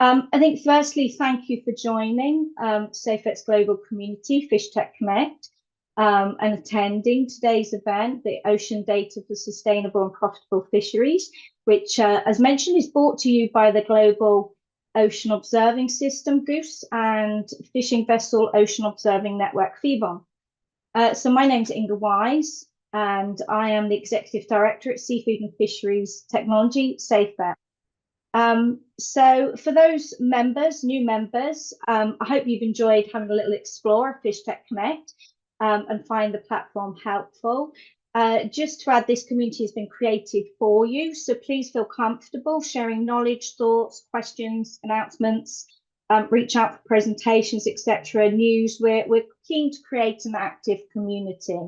I think firstly, thank you for joining SAFET's global community, Fish Tech Connect, and attending today's event, the Ocean Data for Sustainable and Profitable Fisheries, which, as mentioned, is brought to you by the Global Ocean Observing System, GOOS, and Fishing Vessel Ocean Observing Network, FVON. So my name's Inga Wise, and I am the Executive Director at Seafood and Fisheries Technology, SAFET. So for those members, new members, I hope you've enjoyed having a little explore of Fish Tech Connect and find the platform helpful. Just to add, this community has been created for you, so please feel comfortable sharing knowledge, thoughts, questions, announcements, reach out for presentations, etc., news. We're keen to create an active community.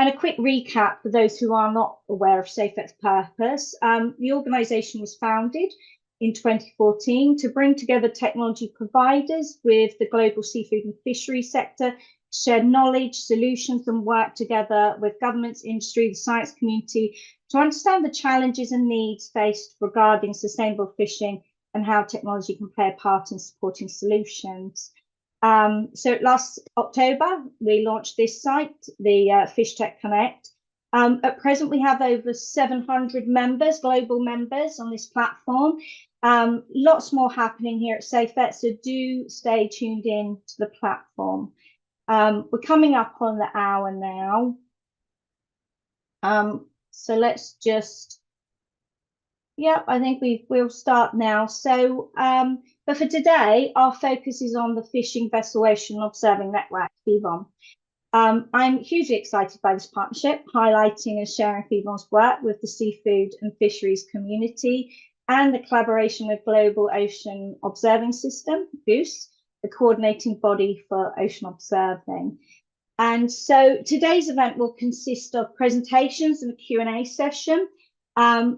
And a quick recap for those who are not aware of SAFET's purpose. The organisation was founded in 2014 to bring together technology providers with the global seafood and fisheries sector, share knowledge, solutions, and work together with governments, industry, the science community to understand the challenges and needs faced regarding sustainable fishing and how technology can play a part in supporting solutions. So last October, we launched this site, the Fish Tech Connect. At present, we have over 700 members, global members on this platform. Lots more happening here at SAFET, so do stay tuned in to the platform. We're coming up on the hour now. So let's just, I think we'll start now. So, but for today, our focus is on the Fishing Vessel Ocean Observing Network, FVON. I'm hugely excited by this partnership, highlighting and sharing FVON's work with the seafood and fisheries community and the collaboration with Global Ocean Observing System, GOOS, the coordinating body for ocean observing. And so today's event will consist of presentations and a Q&A session.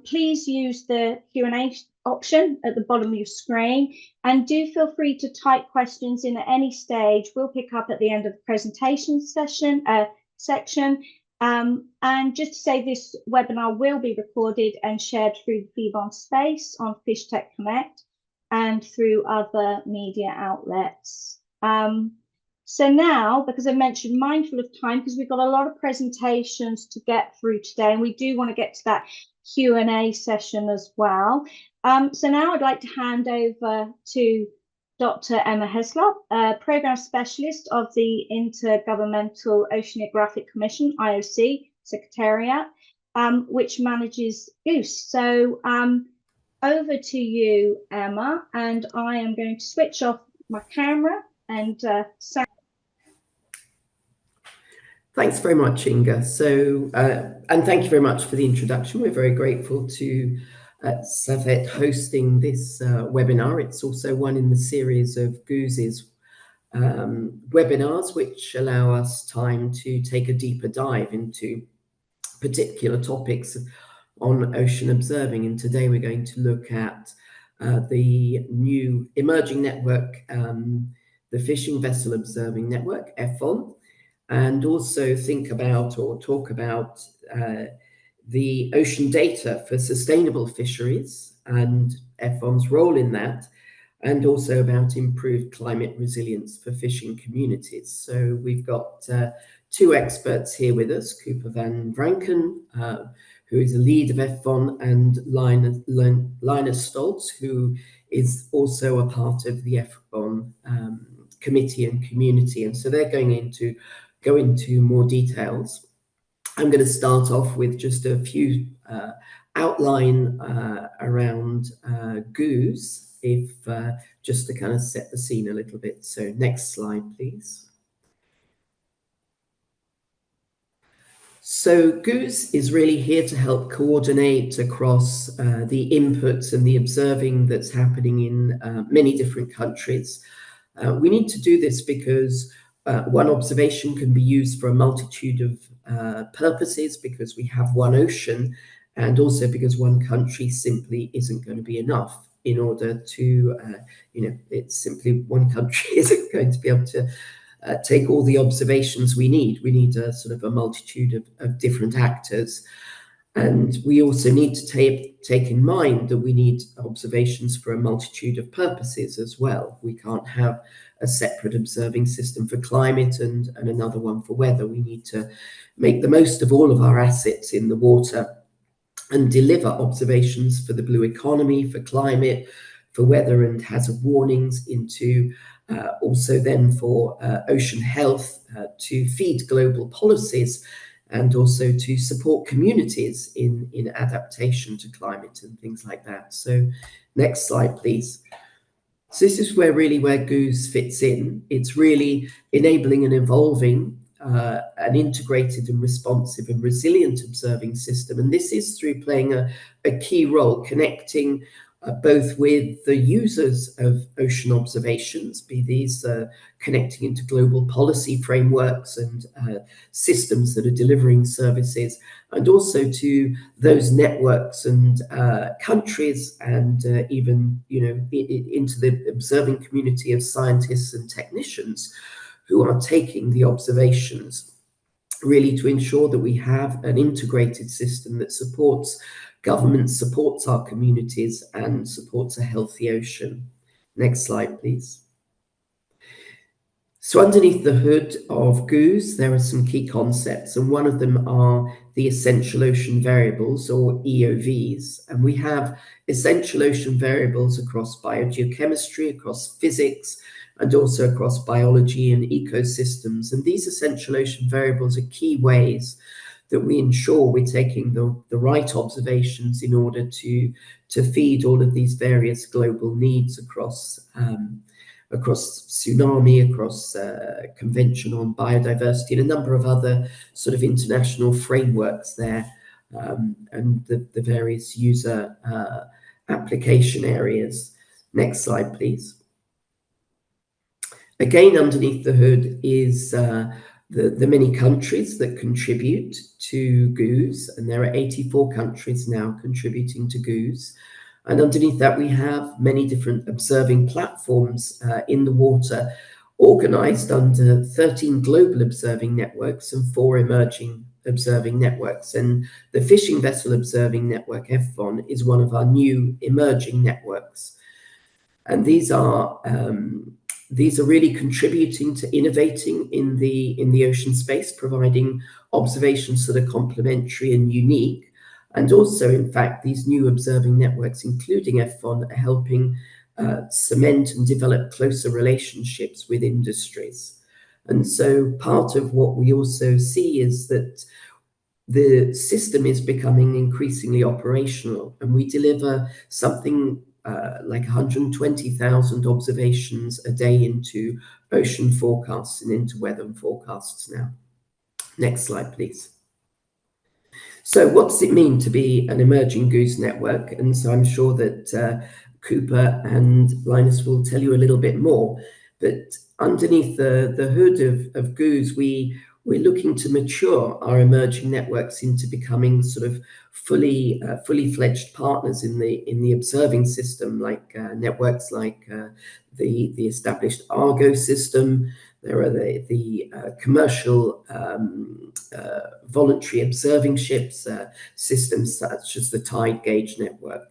Please use the Q&A option at the bottom of your screen, and do feel free to type questions in at any stage. We'll pick up at the end of the presentation section. And just to say, this webinar will be recorded and shared through the FVON space on Fish Tech Connect and through other media outlets. So now, because I mentioned mindful of time, because we've got a lot of presentations to get through today, and we do want to get to that Q&A session as well. So now I'd like to hand over to Dr. Emma Heslop, Programme Specialist of the Intergovernmental Oceanographic Commission, IOC, Secretariat, which manages GOOS. So over to you, Emma, and I am going to switch off my camera and Thanks very much, Inga. So, and thank you very much for the introduction. We're very grateful to SAFET hosting this webinar. It's also one in the series of GOOS's webinars, which allow us time to take a deeper dive into particular topics on ocean observing. And today we're going to look at the new emerging network, the Fishing Vessel Observing Network, FVON, and also think about or talk about the ocean data for sustainable fisheries and FVON's role in that, and also about improved climate resilience for fishing communities. So we've got two experts here with us, Cooper van Vranken, who is the lead of FVON, and Linus Stoltz, who is also a part of the FVON committee and community. And so they're going to go into more details. I'm going to start off with just a few outline around GOOS, just to kind of set the scene a little bit. So next slide, please. So GOOS is really here to help coordinate across the inputs and the observing that's happening in many different countries. We need to do this because one observation can be used for a multitude of purposes, because we have one ocean, and also because one country simply isn't going to be enough in order to, it's simply one country isn't going to be able to take all the observations we need. We need a sort of a multitude of different actors. And we also need to take in mind that we need observations for a multitude of purposes as well. We can't have a separate observing system for climate and another one for weather. We need to make the most of all of our assets in the water and deliver observations for the blue economy, for climate, for weather and hazard warnings, into also then for ocean health, to feed global policies, and also to support communities in adaptation to climate and things like that. So next slide, please. So this is where GOOS fits in. It's really enabling and evolving an integrated and responsive and resilient observing system. And this is through playing a key role, connecting both with the users of ocean observations, be these connecting into global policy frameworks and systems that are delivering services, and also to those networks and countries, and even into the observing community of scientists and technicians who are taking the observations, really to ensure that we have an integrated system that supports government, supports our communities, and supports a healthy ocean. Next slide, please. So underneath the hood of GOOS, there are some key concepts, and one of them are the essential ocean variables, or EOVs. And we have essential ocean variables across biogeochemistry, across physics, and also across biology and ecosystems. And these essential ocean variables are key ways that we ensure we're taking the right observations in order to feed all of these various global needs across tsunami, across Convention on Biodiversity, and a number of other sort of international frameworks there, and the various user application areas. Next slide, please. Again, underneath the hood is the many countries that contribute to GOOS, and there are 84 countries now contributing to GOOS. And underneath that, we have many different observing platforms in the water, organized under 13 global observing networks and 4 emerging observing networks. And the Fishing Vessel Observing Network, FVON, is one of our new emerging networks. And these are really contributing to innovating in the ocean space, providing observations that are complementary and unique. And also, in fact, these new observing networks, including FVON, are helping cement and develop closer relationships with industries. And so part of what we also see is that the system is becoming increasingly operational, and we deliver something like 120,000 observations a day into ocean forecasts and into weather forecasts now. Next slide, please. So what does it mean to be an emerging GOOS network? And so I'm sure that Cooper and Linus will tell you a little bit more. But underneath the hood of GOOS, we're looking to mature our emerging networks into becoming sort of fully fledged partners in the observing system, like networks like the established Argo system. There are the commercial voluntary observing ships, systems such as the Tide Gauge network.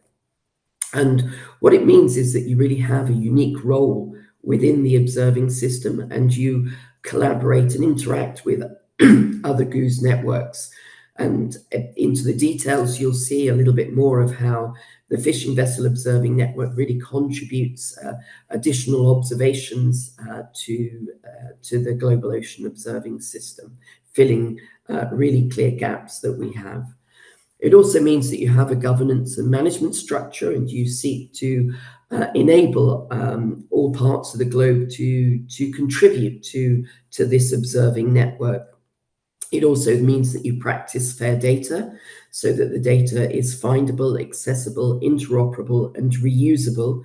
And what it means is that you really have a unique role within the observing system, and you collaborate and interact with other GOOS networks. And into the details, you'll see a little bit more of how the Fishing Vessel Observing Network really contributes additional observations to the global ocean observing system, filling really clear gaps that we have. It also means that you have a governance and management structure, and you seek to enable all parts of the globe to contribute to this observing network. It also means that you practice fair data, so that the data is findable, accessible, interoperable, and reusable.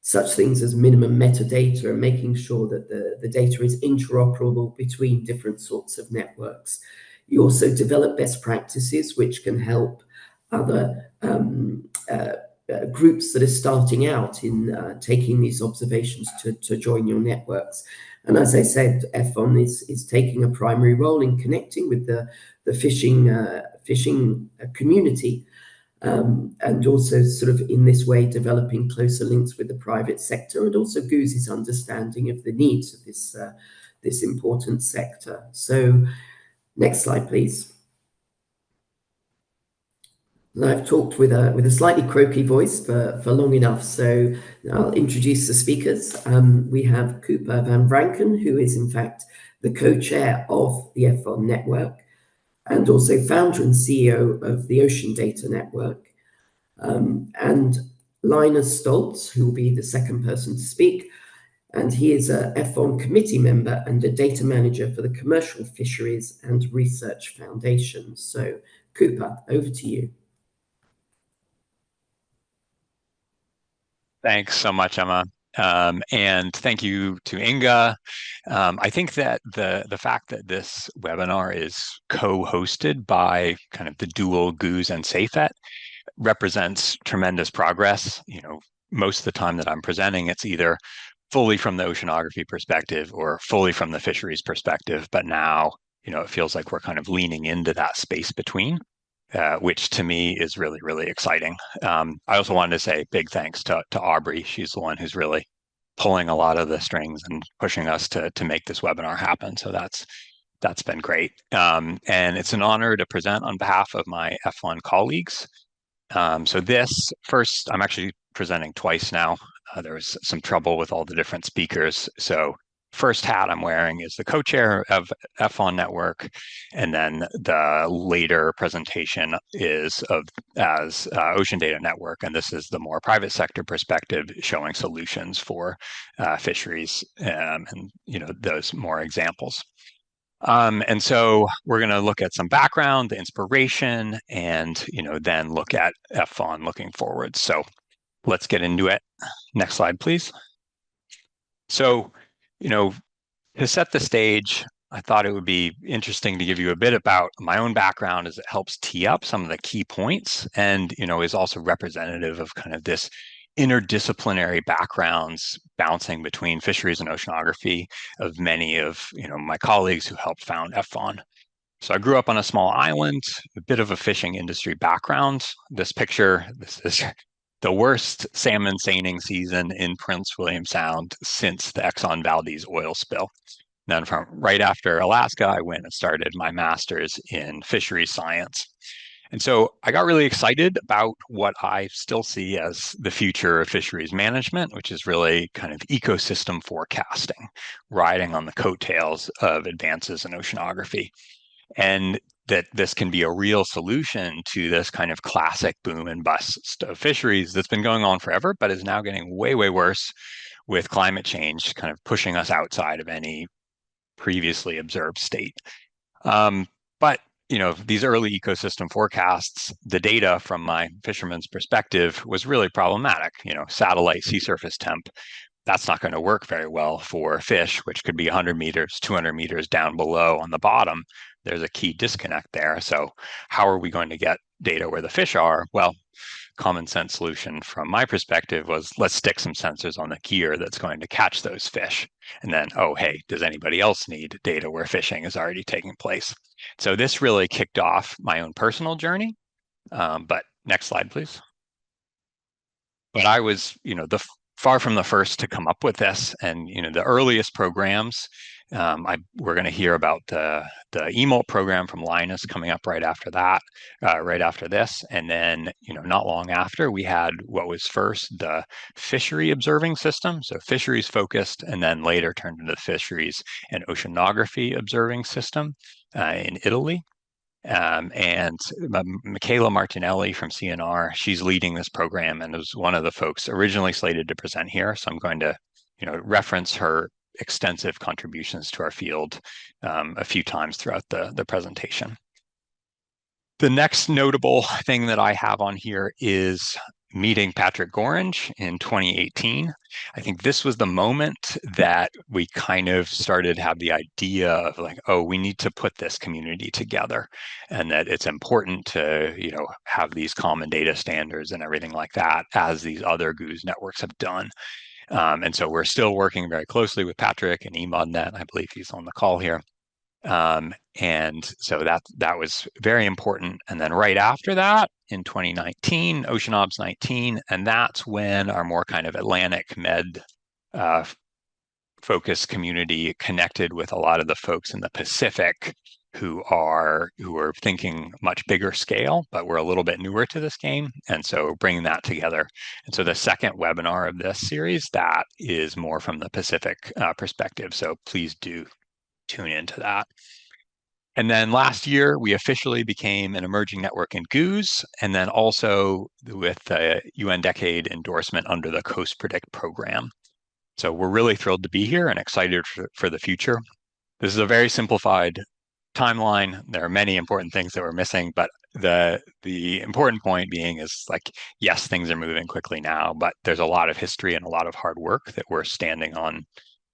Such things as minimum metadata, and making sure that the data is interoperable between different sorts of networks. You also develop best practices which can help other groups that are starting out in taking these observations to join your networks. And as I said, FVON is taking a primary role in connecting with the fishing community, and also sort of in this way developing closer links with the private sector, and also GOOS's understanding of the needs of this important sector. So next slide, please. I've talked with a slightly croaky voice for long enough, so I'll introduce the speakers. We have Cooper van Vranken, who is in fact the co-chair of the FVON network, and also founder and CEO of the Ocean Data Network. And Linus Stoltz, who will be the second person to speak, and he is a FVON committee member and a data manager for the Commercial Fisheries and Research Foundation. So Cooper, over to you. Thanks so much, Emma. And thank you to Inga. I think that the fact that this webinar is co-hosted by kind of the dual GOOS and SAFET represents tremendous progress. Most of the time that I'm presenting, it's either fully from the oceanography perspective or fully from the fisheries perspective. But now, it feels like we're kind of leaning into that space between. Which to me is really, really exciting. I also wanted to say big thanks to Aubrey. She's the one who's really pulling a lot of the strings and pushing us to make this webinar happen. So that's been great. And it's an honor to present on behalf of my FVON colleagues. So this first, I'm actually presenting twice now. There was some trouble with all the different speakers. So first hat I'm wearing is the co-chair of FVON Network, and then the later presentation is as Ocean Data Network, and this is the more private sector perspective, showing solutions for fisheries, and those more examples. And so we're going to look at some background, the inspiration, and then look at FVON looking forward. So let's get into it. Next slide, please. So, to set the stage, I thought it would be interesting to give you a bit about my own background, as it helps tee up some of the key points, and is also representative of kind of this interdisciplinary backgrounds bouncing between fisheries and oceanography of many of my colleagues who helped found FVON. So I grew up on a small island, a bit of a fishing industry background. This is the worst salmon seining season in Prince William Sound since the Exxon Valdez oil spill. Then from right after Alaska, I went and started my master's in fisheries science. And so I got really excited about what I still see as the future of fisheries management, which is really kind of ecosystem forecasting, riding on the coattails of advances in oceanography. And that this can be a real solution to this kind of classic boom and bust of fisheries that's been going on forever, but is now getting way, way worse with climate change kind of pushing us outside of any previously observed state. But these early ecosystem forecasts, the data from my fisherman's perspective was really problematic. Satellite sea surface temp, that's not going to work very well for fish, which could be 100 meters, 200 meters down below on the bottom. There's a key disconnect there. So how are we going to get data where the fish are? Well, common sense solution from my perspective was, let's stick some sensors on the gear that's going to catch those fish. And then, oh, hey, does anybody else need data where fishing is already taking place? So this really kicked off my own personal journey. But next slide, please. But I was, far from the first to come up with this. And, the earliest programs, we're going to hear about the eMOLT program from Linus coming up right after that, right after this. And then, not long after, we had what was first the fishery observing system. So fisheries focused, and then later turned into the fisheries and oceanography observing system in Italy. And Michaela Martinelli from CNR, she's leading this program and was one of the folks originally slated to present here. So I'm going to, reference her extensive contributions to our field a few times throughout the presentation. The next notable thing that I have on here is meeting Patrick Gorange in 2018. I think this was the moment that we kind of started to have the idea of like, oh, we need to put this community together, and that it's important to, have these common data standards and everything like that, as these other GOOS networks have done. And so we're still working very closely with Patrick and eMOLT. I believe he's on the call here. And so that was very important. And then right after that, in 2019, OceanObs 19, and that's when our more kind of Atlantic Med focus community connected with a lot of the folks in the Pacific who are thinking much bigger scale, but we're a little bit newer to this game. And so bringing that together. And so the second webinar of this series, that is more from the Pacific perspective. So please do tune into that. And then last year, we officially became an emerging network in GOOS, and then also with the UN Decade endorsement under the Coast Predict program. So we're really thrilled to be here and excited for the future. This is a very simplified timeline. There are many important things that we're missing, but the important point being is like, yes, things are moving quickly now, but there's a lot of history and a lot of hard work that we're standing on,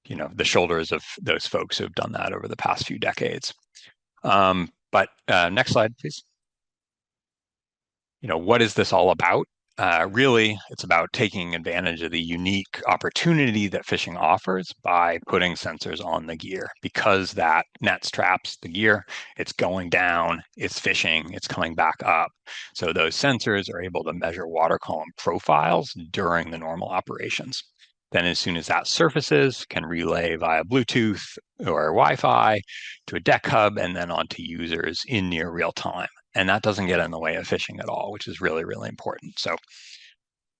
the shoulders of those folks who've done that over the past few decades. But next slide, please. What is this all about? Really, it's about taking advantage of the unique opportunity that fishing offers by putting sensors on the gear, because that nets traps the gear, it's going down, it's fishing, it's coming back up. So those sensors are able to measure water column profiles during the normal operations. Then as soon as that surfaces, can relay via Bluetooth or Wi-Fi to a deck hub and then onto users in near real time. And that doesn't get in the way of fishing at all, which is really, really important. So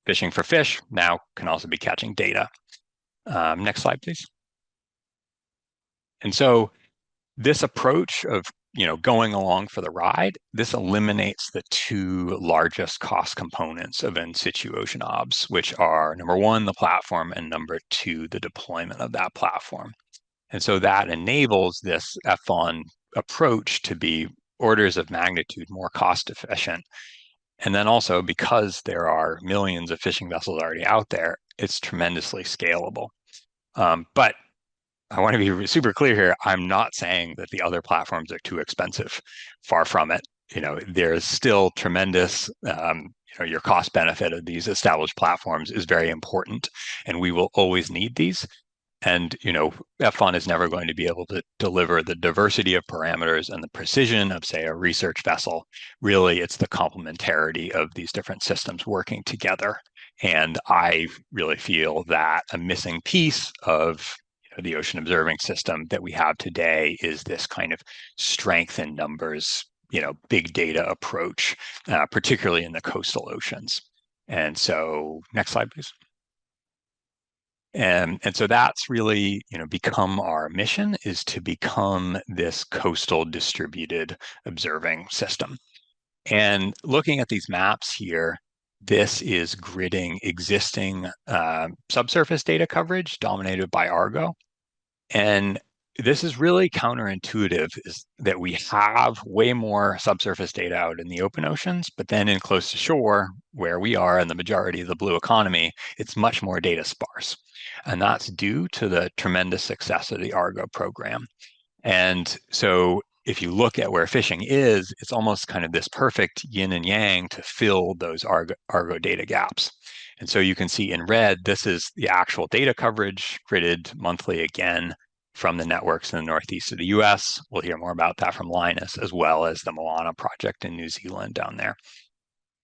fishing for fish now can also be catching data. Next slide, please. And so this approach of going along for the ride, this eliminates the two largest cost components of in situ OceanObs, which are number one, the platform, and number two, the deployment of that platform. And so that enables this FVON approach to be orders of magnitude more cost efficient. And then also, because there are millions of fishing vessels already out there, it's tremendously scalable. But I want to be super clear here. I'm not saying that the other platforms are too expensive. Far from it. There's still tremendous, your cost benefit of these established platforms is very important, and we will always need these. And, FVON is never going to be able to deliver the diversity of parameters and the precision of, say, a research vessel. Really, it's the complementarity of these different systems working together. And I really feel that a missing piece of the ocean observing system that we have today is this kind of strength in numbers, big data approach, particularly in the coastal oceans. And so next slide, please. And so that's really, become our mission, is to become this coastal distributed observing system. And looking at these maps here, this is gridding existing subsurface data coverage dominated by Argo. And this is really counterintuitive, is that we have way more subsurface data out in the open oceans, but then in close to shore, where we are in the majority of the blue economy, it's much more data sparse. And that's due to the tremendous success of the Argo program. And so if you look at where fishing is, it's almost kind of this perfect yin and yang to fill those Argo data gaps. And so you can see in red, this is the actual data coverage gridded monthly again from the networks in the northeast of the US. We'll hear more about that from Linus, as well as the Moana project in New Zealand down there.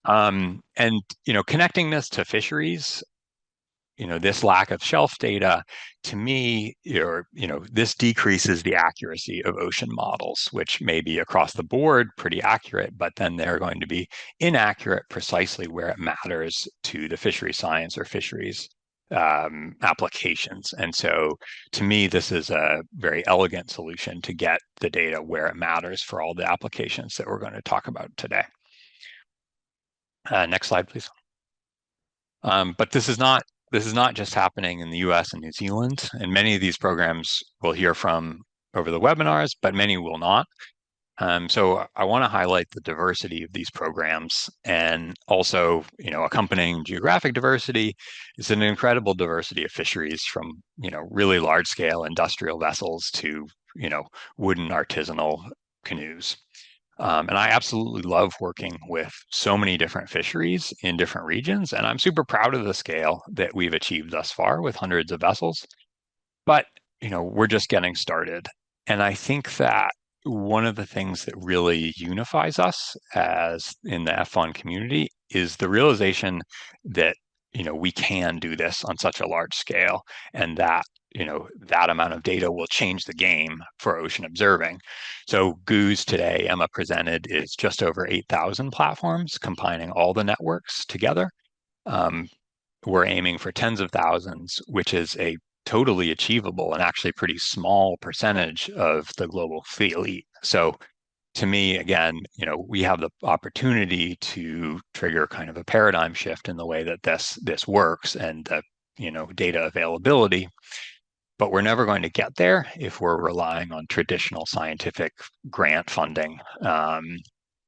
And, connecting this to fisheries, this lack of shelf data, to me, this decreases the accuracy of ocean models, which may be across the board pretty accurate, but then they're going to be inaccurate precisely where it matters to the fishery science or fisheries applications. And so to me, this is a very elegant solution to get the data where it matters for all the applications that we're going to talk about today. Next slide, please. But this is not just happening in the US and New Zealand, and many of these programs we'll hear from over the webinars, but many will not. So I want to highlight the diversity of these programs, and also, accompanying geographic diversity is an incredible diversity of fisheries, from, really large scale industrial vessels to, wooden artisanal canoes. And I absolutely love working with so many different fisheries in different regions, and I'm super proud of the scale that we've achieved thus far with hundreds of vessels. But, we're just getting started. And I think that one of the things that really unifies us as in the FVON community is the realization that, we can do this on such a large scale, and that, that amount of data will change the game for ocean observing. So GOOS today, Emma presented, is just over 8,000 platforms combining all the networks together. We're aiming for tens of thousands, which is a totally achievable and actually pretty small percentage of the global fleet. So to me, again, we have the opportunity to trigger kind of a paradigm shift in the way that this works and the, data availability. But we're never going to get there if we're relying on traditional scientific grant funding.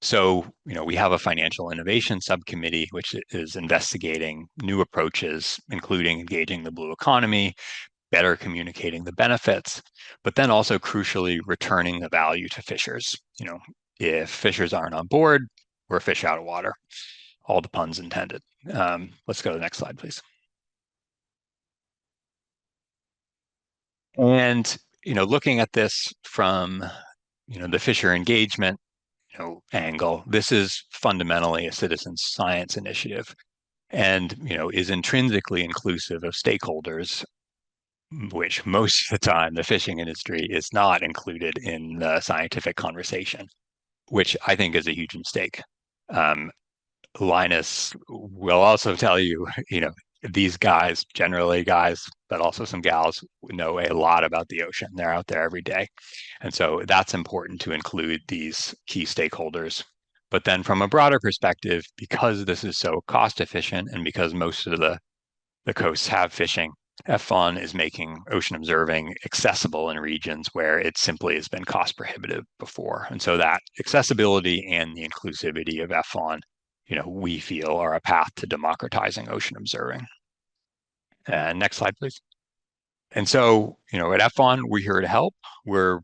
So, we have a financial innovation subcommittee, which is investigating new approaches, including engaging the blue economy, better communicating the benefits, but then also crucially returning the value to fishers. If fishers aren't on board, we're fish out of water. All the puns intended. Let's go to the next slide, please. And, looking at this from, the fisher engagement, angle, this is fundamentally a citizen science initiative and, is intrinsically inclusive of stakeholders, which most of the time the fishing industry is not included in the scientific conversation, which I think is a huge mistake. Linus will also tell you, these guys, generally guys, but also some gals, know a lot about the ocean. They're out there every day. And so that's important to include these key stakeholders. But then from a broader perspective, because this is so cost efficient and because most of the coasts have fishing, FVON is making ocean observing accessible in regions where it simply has been cost prohibitive before. And so that accessibility and the inclusivity of FVON, we feel are a path to democratizing ocean observing. Next slide, please. And so, at FVON, we're here to help. We're,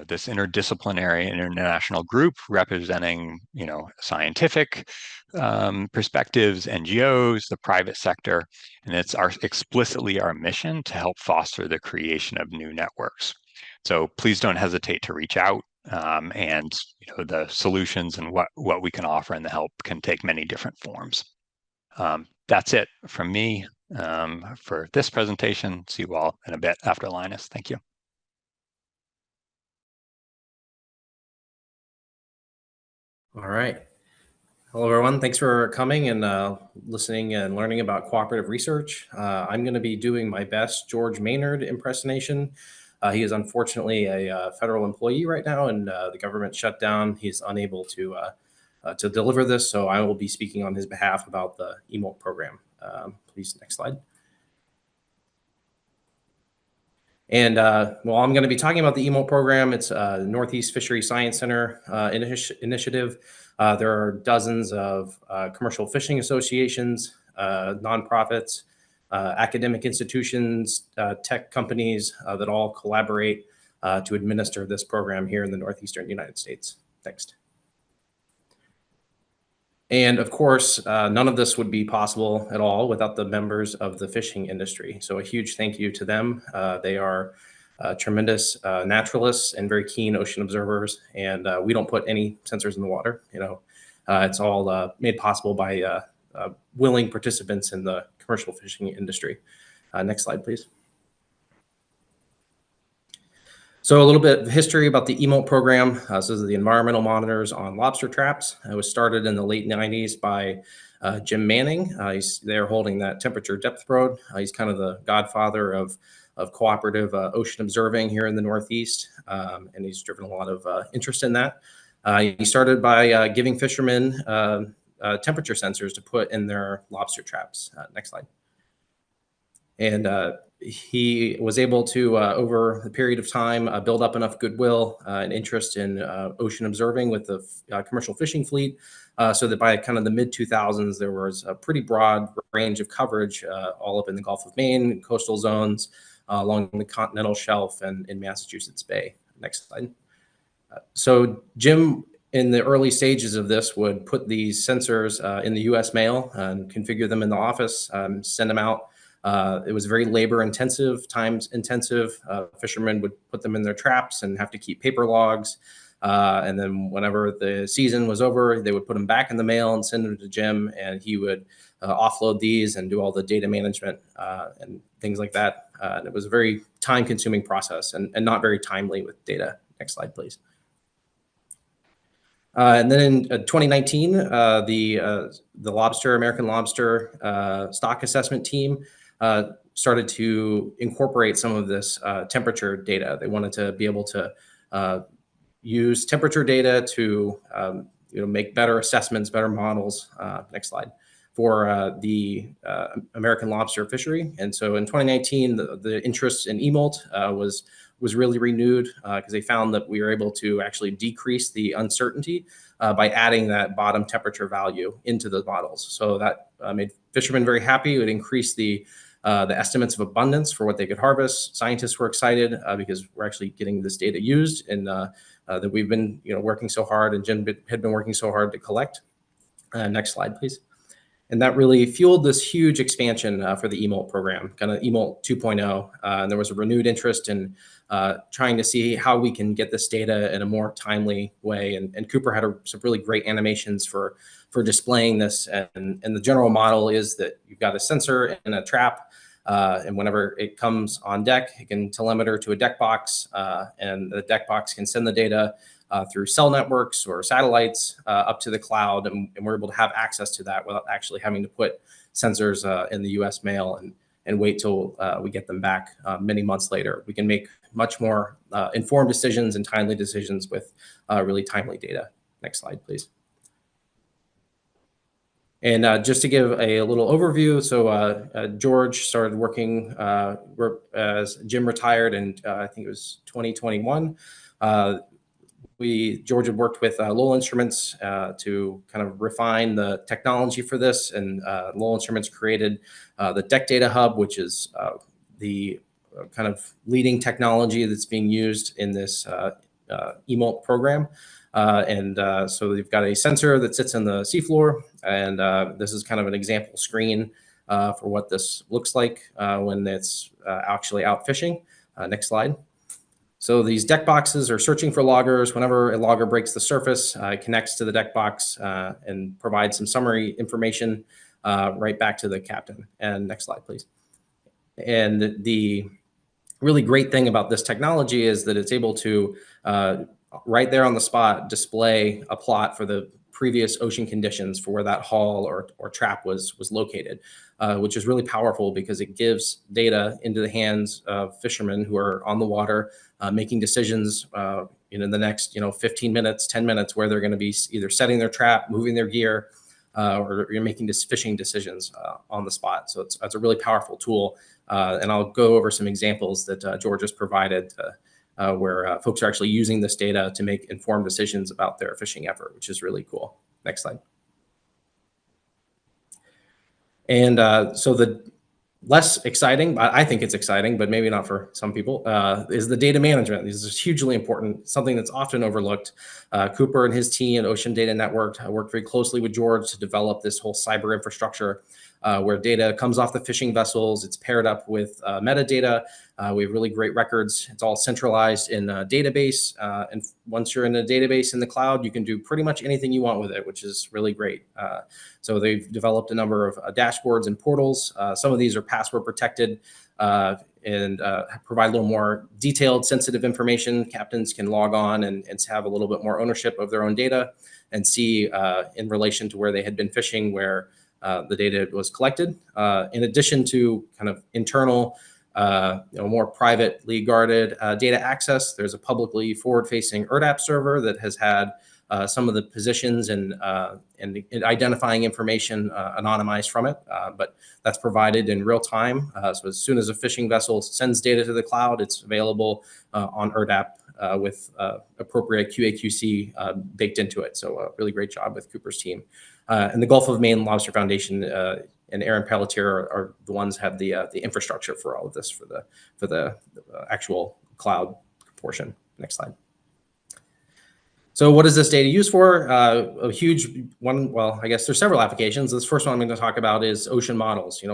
this interdisciplinary international group representing, scientific perspectives, NGOs, the private sector, and it's explicitly our mission to help foster the creation of new networks. So please don't hesitate to reach out. And the solutions and what we can offer and the help can take many different forms. That's it from me for this presentation. See you all in a bit after Linus. Thank you. All right. Hello, everyone. Thanks for coming and listening and learning about cooperative research. I'm going to be doing my best George Maynard impersonation. He is unfortunately a federal employee right now, and the government shut down. He's unable to deliver this, so I will be speaking on his behalf about the eMOLT program. Please, next slide. And well, I'm going to be talking about the eMOLT program. It's the Northeast Fisheries Science Center initiative. There are dozens of commercial fishing associations, nonprofits, academic institutions, tech companies that all collaborate to administer this program here in the Northeastern United States. Next. And of course, none of this would be possible at all without the members of the fishing industry. So a huge thank you to them. They are tremendous naturalists and very keen ocean observers. And we don't put any sensors in the water. It's all made possible by willing participants in the commercial fishing industry. Next slide, please. So a little bit of history about the eMOLT program. This is the environmental monitors on lobster traps. It was started in the late 90s by Jim Manning. They're holding that temperature depth probe. He's kind of the godfather of cooperative ocean observing here in the Northeast, and he's driven a lot of interest in that. He started by giving fishermen temperature sensors to put in their lobster traps. Next slide. And he was able to, over the period of time, build up enough goodwill and interest in ocean observing with the commercial fishing fleet, so that by kind of the mid-2000s, there was a pretty broad range of coverage all up in the Gulf of Maine, coastal zones, along the continental shelf, and in Massachusetts Bay. Next slide. So Jim, in the early stages of this, would put these sensors in the U.S. mail and configure them in the office, send them out It was very labor intensive, times intensive. Fishermen would put them in their traps and have to keep paper logs. And then whenever the season was over, they would put them back in the mail and send them to Jim, and he would offload these and do all the data management and things like that. And it was a very time-consuming process and not very timely with data. Next slide, please. And then in 2019, the American lobster stock assessment team started to incorporate some of this temperature data. They wanted to be able to use temperature data to make better assessments, better models. Next slide. For the American lobster fishery. And so in 2019, the interest in eMOLT was really renewed because they found that we were able to actually decrease the uncertainty by adding that bottom temperature value into the models. So that made fishermen very happy. It would increase the estimates of abundance for what they could harvest. Scientists were excited because we're actually getting this data used, and that we've been working so hard, and Jim had been working so hard to collect. Next slide, please. And that really fueled this huge expansion for the eMOLT program, kind of eMOLT 2.0. And there was a renewed interest in trying to see how we can get this data in a more timely way. And Cooper had some really great animations for displaying this. And the general model is that you've got a sensor in a trap, and whenever it comes on deck, it can telemeter to a deck box, and the deck box can send the data through cell networks or satellites up to the cloud, and we're able to have access to that without actually having to put sensors in the U.S. mail and wait till we get them back many months later. We can make much more informed decisions and timely decisions with really timely data. Next slide, please. And just to give a little overview, so George started working as Jim retired, and I think it was 2021. George had worked with Lowell Instruments to kind of refine the technology for this, and Lowell Instruments created the Deck Data Hub, which is the kind of leading technology that's being used in this eMOLT program. So they've got a sensor that sits on the seafloor, and this is kind of an example screen for what this looks like when it's actually out fishing. Next slide. So these deck boxes are searching for loggers. Whenever a logger breaks the surface, it connects to the deck box and provides some summary information right back to the captain. And next slide, please. And the really great thing about this technology is that it's able to, right there on the spot, display a plot for the previous ocean conditions for where that haul or trap was located, which is really powerful because it gives data into the hands of fishermen who are on the water making decisions in the next 15 minutes, 10 minutes, where they're going to be either setting their trap, moving their gear, or making fishing decisions on the spot. So it's a really powerful tool. And I'll go over some examples that George has provided where folks are actually using this data to make informed decisions about their fishing effort, which is really cool. Next slide. And so the less exciting, I think it's exciting, but maybe not for some people, is the data management. This is hugely important, something that's often overlooked. Cooper and his team at Ocean Data Network worked very closely with George to develop this whole cyber infrastructure where data comes off the fishing vessels. It's paired up with metadata. We have really great records. It's all centralized in a database. And once you're in a database in the cloud, you can do pretty much anything you want with it, which is really great. So they've developed a number of dashboards and portals. Some of these are password protected and provide a little more detailed, sensitive information. Captains can log on and have a little bit more ownership of their own data and see in relation to where they had been fishing, where the data was collected. In addition to kind of internal, more privately guarded data access, there's a publicly forward-facing ERDAP server that has had some of the positions and identifying information anonymized from it, but that's provided in real time. So as soon as a fishing vessel sends data to the cloud, it's available on ERDAP with appropriate QA/QC baked into it. So a really great job with Cooper's team. And the Gulf of Maine Lobster Foundation and Aaron Pelletier are the ones who have the infrastructure for all of this for the actual cloud portion. Next slide. So what is this data used for? A huge one, well, I guess there's several applications. This first one I'm going to talk about is ocean models.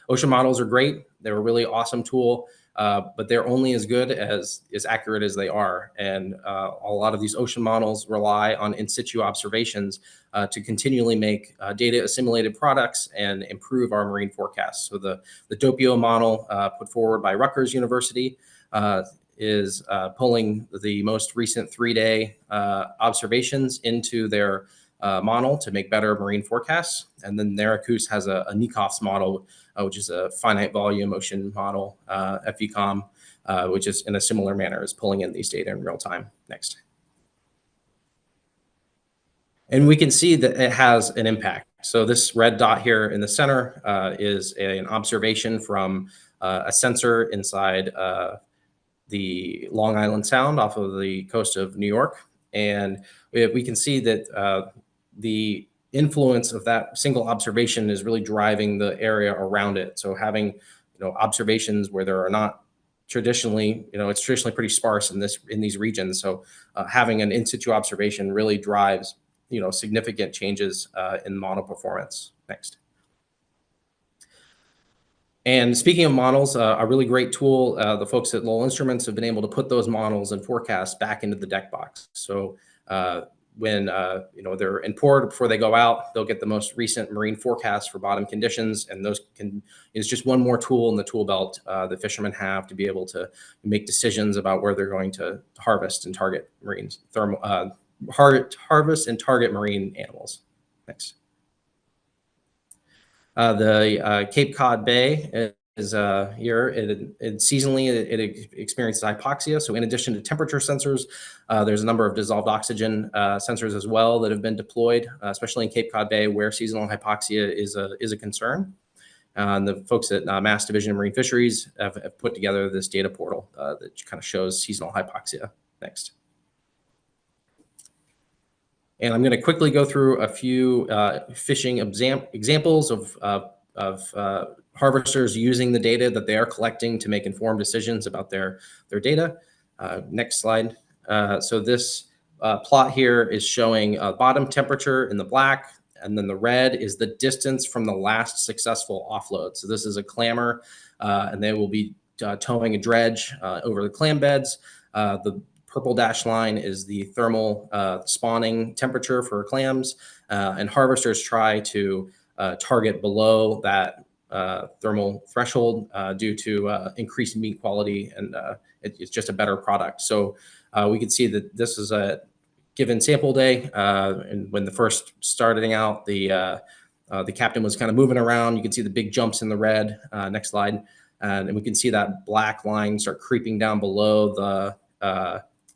Ocean models are great. They're a really awesome tool, but they're only as good as accurate as they are. And a lot of these ocean models rely on in situ observations to continually make data assimilated products and improve our marine forecasts. So the Doppio model put forward by Rutgers University is pulling the most recent 3-day observations into their model to make better marine forecasts. And then FVON+GOOS has a Nikoff's model, which is a finite volume ocean model, FVCOM, which is in a similar manner is pulling in these data in real time. Next. And we can see that it has an impact. So this red dot here in the center is an observation from a sensor inside the Long Island Sound off of the coast of New York. And we can see that the influence of that single observation is really driving the area around it. So having observations where there are not traditionally, it's traditionally pretty sparse in these regions. So having an in situ observation really drives significant changes in model performance. Next. And speaking of models, a really great tool, the folks at Lowell Instruments have been able to put those models and forecasts back into the deck box. So when they're in port before they go out, they'll get the most recent marine forecasts for bottom conditions, and those is just one more tool in the tool belt that fishermen have to be able to make decisions about where they're going to harvest and target harvest and target marine animals. Next. The Cape Cod Bay is here. Seasonally, it experiences hypoxia. So in addition to temperature sensors, there's a number of dissolved oxygen sensors as well that have been deployed, especially in Cape Cod Bay, where seasonal hypoxia is a concern. And the folks at Mass Division of Marine Fisheries have put together this data portal that kind of shows seasonal hypoxia. Next. And I'm going to quickly go through a few fishing examples of harvesters using the data that they are collecting to make informed decisions about their data. Next slide. So this plot here is showing bottom temperature in the black, and then the red is the distance from the last successful offload. So this is a clammer, and they will be towing a dredge over the clam beds. The purple dashed line is the thermal spawning temperature for clams, and harvesters try to target below that thermal threshold due to increased meat quality, and it's just a better product. So we can see that this is a given sample day, and when the first starting out, the captain was kind of moving around. You can see the big jumps in the red. Next slide, and we can see that black line start creeping down below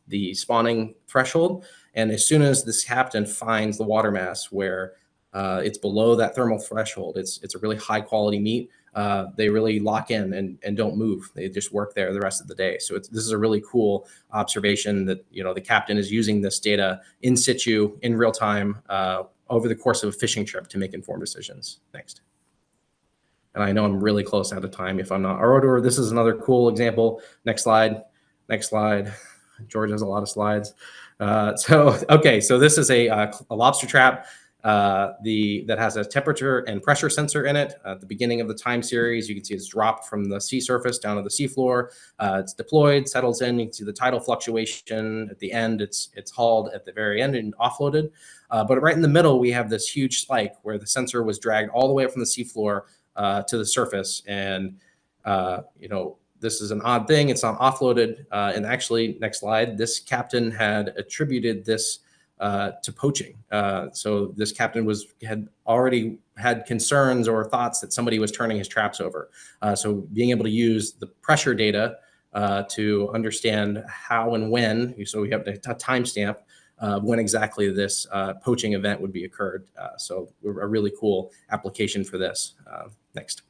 the spawning threshold. And as soon as this captain finds the water mass where it's below that thermal threshold, it's a really high quality meat, they really lock in and don't move. They just work there the rest of the day. So this is a really cool observation that the captain is using this data in situ in real time over the course of a fishing trip to make informed decisions. Next. And I know I'm really close out of time if I'm not. Or this is another cool example. Next slide. Next slide. George has a lot of slides. So this is a lobster trap that has a temperature and pressure sensor in it. At the beginning of the time series, you can see it's dropped from the sea surface down to the seafloor. It's deployed, settles in. You can see the tidal fluctuation. At the end, it's hauled at the very end and offloaded. But right in the middle, we have this huge spike where the sensor was dragged all the way up from the seafloor to the surface. And this is an odd thing. It's not offloaded. And actually, next slide, this captain had attributed this to poaching. So this captain had already had concerns or thoughts that somebody was turning his traps over. So being able to use the pressure data to understand how and when, so we have a timestamp when exactly this poaching event would be occurred. So a really cool application for this. Next.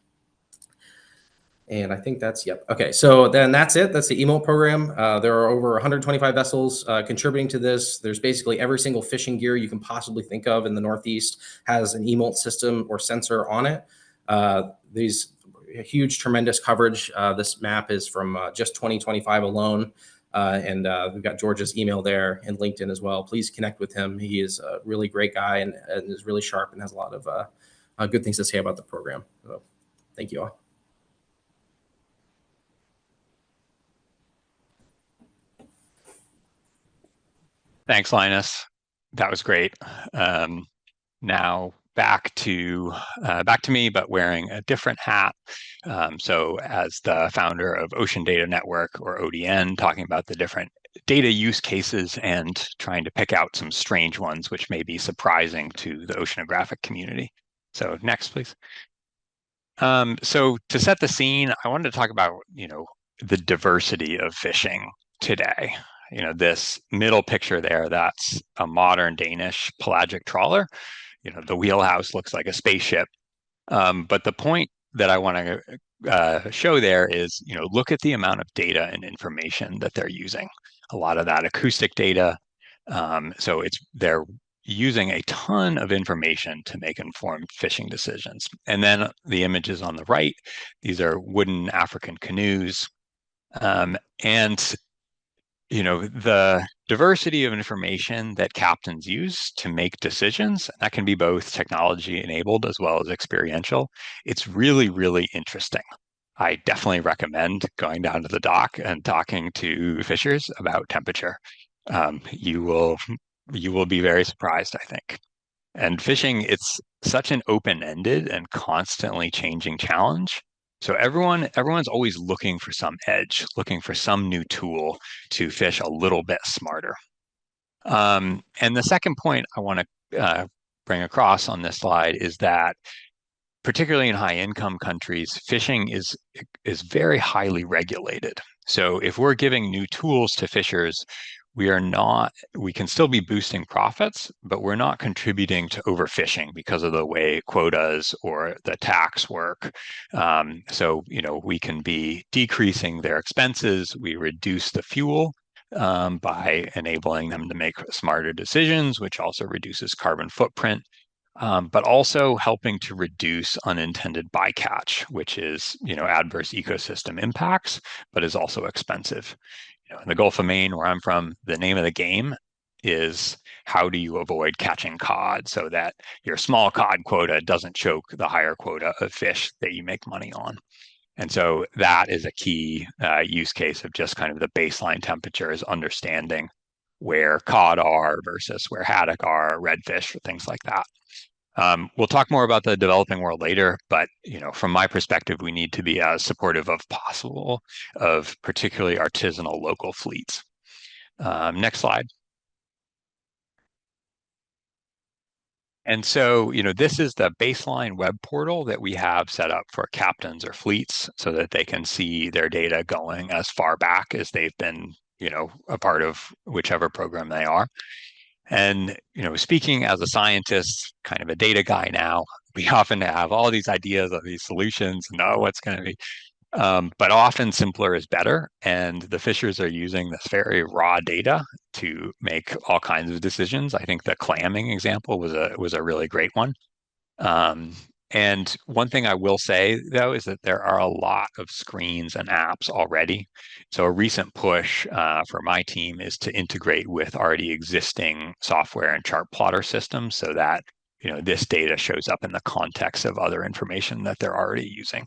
And I think that's, yep. Okay, so then that's it. That's the eMOLT program. There are over 125 vessels contributing to this. There's basically every single fishing gear you can possibly think of in the Northeast has an eMOLT system or sensor on it. These huge, tremendous coverage. This map is from just 2025 alone. And we've got George's email there and LinkedIn as well. Please connect with him. He is a really great guy and is really sharp and has a lot of good things to say about the program. So thank you all. Thanks, Linus. That was great. Now back to me, but wearing a different hat. So as the founder of Ocean Data Network, or ODN, talking about the different data use cases and trying to pick out some strange ones which may be surprising to the oceanographic community. So next, please. So to set the scene, I wanted to talk about, the diversity of fishing today. This middle picture there, that's a modern Danish pelagic trawler. The wheelhouse looks like a spaceship. But the point that I want to show there is, look at the amount of data and information that they're using. A lot of that acoustic data. So they're using a ton of information to make informed fishing decisions. And then the images on the right, these are wooden African canoes. And the diversity of information that captains use to make decisions, that can be both technology enabled as well as experiential. It's really, really interesting. I definitely recommend going down to the dock and talking to fishers about temperature. You will be very surprised, I think. And fishing, it's such an open-ended and constantly changing challenge. So everyone's always looking for some edge, looking for some new tool to fish a little bit smarter. And the second point I want to bring across on this slide is that, particularly in high-income countries, fishing is very highly regulated. So if we're giving new tools to fishers, we can still be boosting profits, but we're not contributing to overfishing because of the way quotas or the tax work. So, we can be decreasing their expenses. We reduce the fuel by enabling them to make smarter decisions, which also reduces carbon footprint. But also helping to reduce unintended bycatch, which is, adverse ecosystem impacts, but is also expensive. In the Gulf of Maine, where I'm from, the name of the game is how do you avoid catching cod so that your small cod quota doesn't choke the higher quota of fish that you make money on. And so that is a key use case of just kind of the baseline temperature, is understanding where cod are versus where haddock are, redfish, things like that. We'll talk more about the developing world later, but from my perspective, we need to be as supportive as possible of particularly artisanal local fleets. Next slide. And so, this is the baseline web portal that we have set up for captains or fleets so that they can see their data going as far back as they've been, a part of whichever program they are. And, speaking as a scientist, kind of a data guy now, we often have all these ideas of these solutions and what's going to be, but often simpler is better. And the fishers are using this very raw data to make all kinds of decisions. I think the clamming example was a really great one. And one thing I will say, though, is that there are a lot of screens and apps already. So a recent push for my team is to integrate with already existing software and chart plotter systems so that this data shows up in the context of other information that they're already using.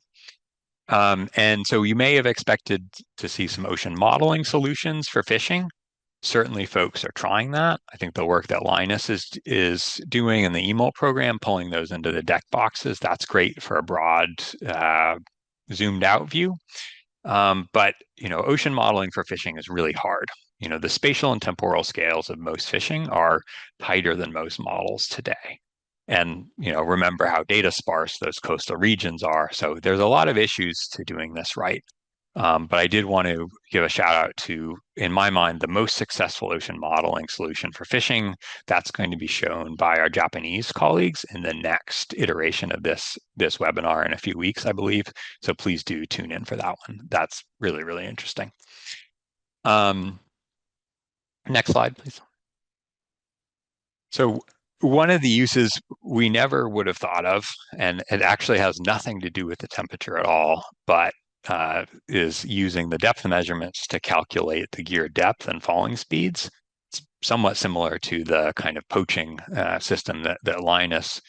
And so you may have expected to see some ocean modeling solutions for fishing. Certainly folks are trying that. I think the work that Linus is doing in the eMOLT program, pulling those into the deck boxes, that's great for a broad zoomed out view. But ocean modeling for fishing is really hard. The spatial and temporal scales of most fishing are tighter than most models today. And remember how data sparse those coastal regions are. So there's a lot of issues to doing this right. But I did want to give a shout out to, in my mind, the most successful ocean modeling solution for fishing. That's going to be shown by our Japanese colleagues in the next iteration of this webinar in a few weeks, I believe. So please do tune in for that one. That's really, really interesting. Next slide, please. So one of the uses we never would have thought of, and it actually has nothing to do with the temperature at all, but is using the depth measurements to calculate the gear depth and falling speeds. It's somewhat similar to the kind of poaching system that Linus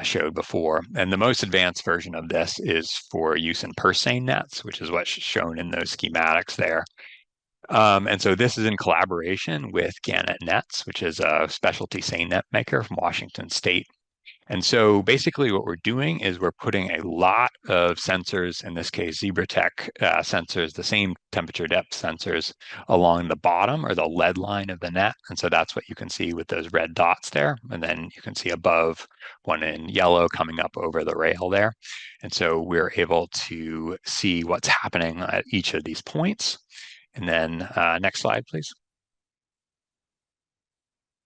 showed before. And the most advanced version of this is for use in purse seine nets, which is what's shown in those schematics there. And so this is in collaboration with Gannett Nets, which is a specialty seine net maker from Washington State. And so basically what we're doing is we're putting a lot of sensors, in this case, ZebraTech sensors, the same temperature depth sensors along the bottom or the lead line of the net. And so that's what you can see with those red dots there. And then you can see above one in yellow coming up over the rail there. And so we're able to see what's happening at each of these points. And then next slide, please.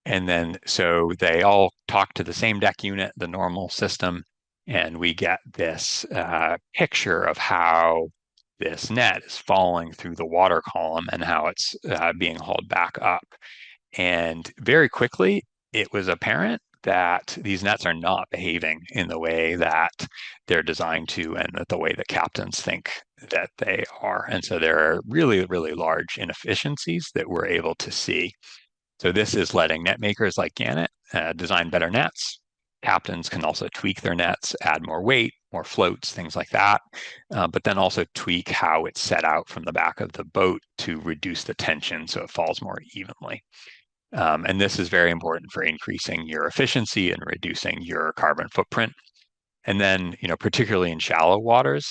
And then, so they all talk to the same deck unit, the normal system, and we get this picture of how this net is falling through the water column and how it's being hauled back up. And very quickly, it was apparent that these nets are not behaving in the way that they're designed to and the way that captains think that they are. And so there are really, really large inefficiencies that we're able to see. So this is letting net makers like Gannett design better nets. Captains can also tweak their nets, add more weight, more floats, things like that, but then also tweak how it's set out from the back of the boat to reduce the tension so it falls more evenly. And this is very important for increasing your efficiency and reducing your carbon footprint. And then, particularly in shallow waters,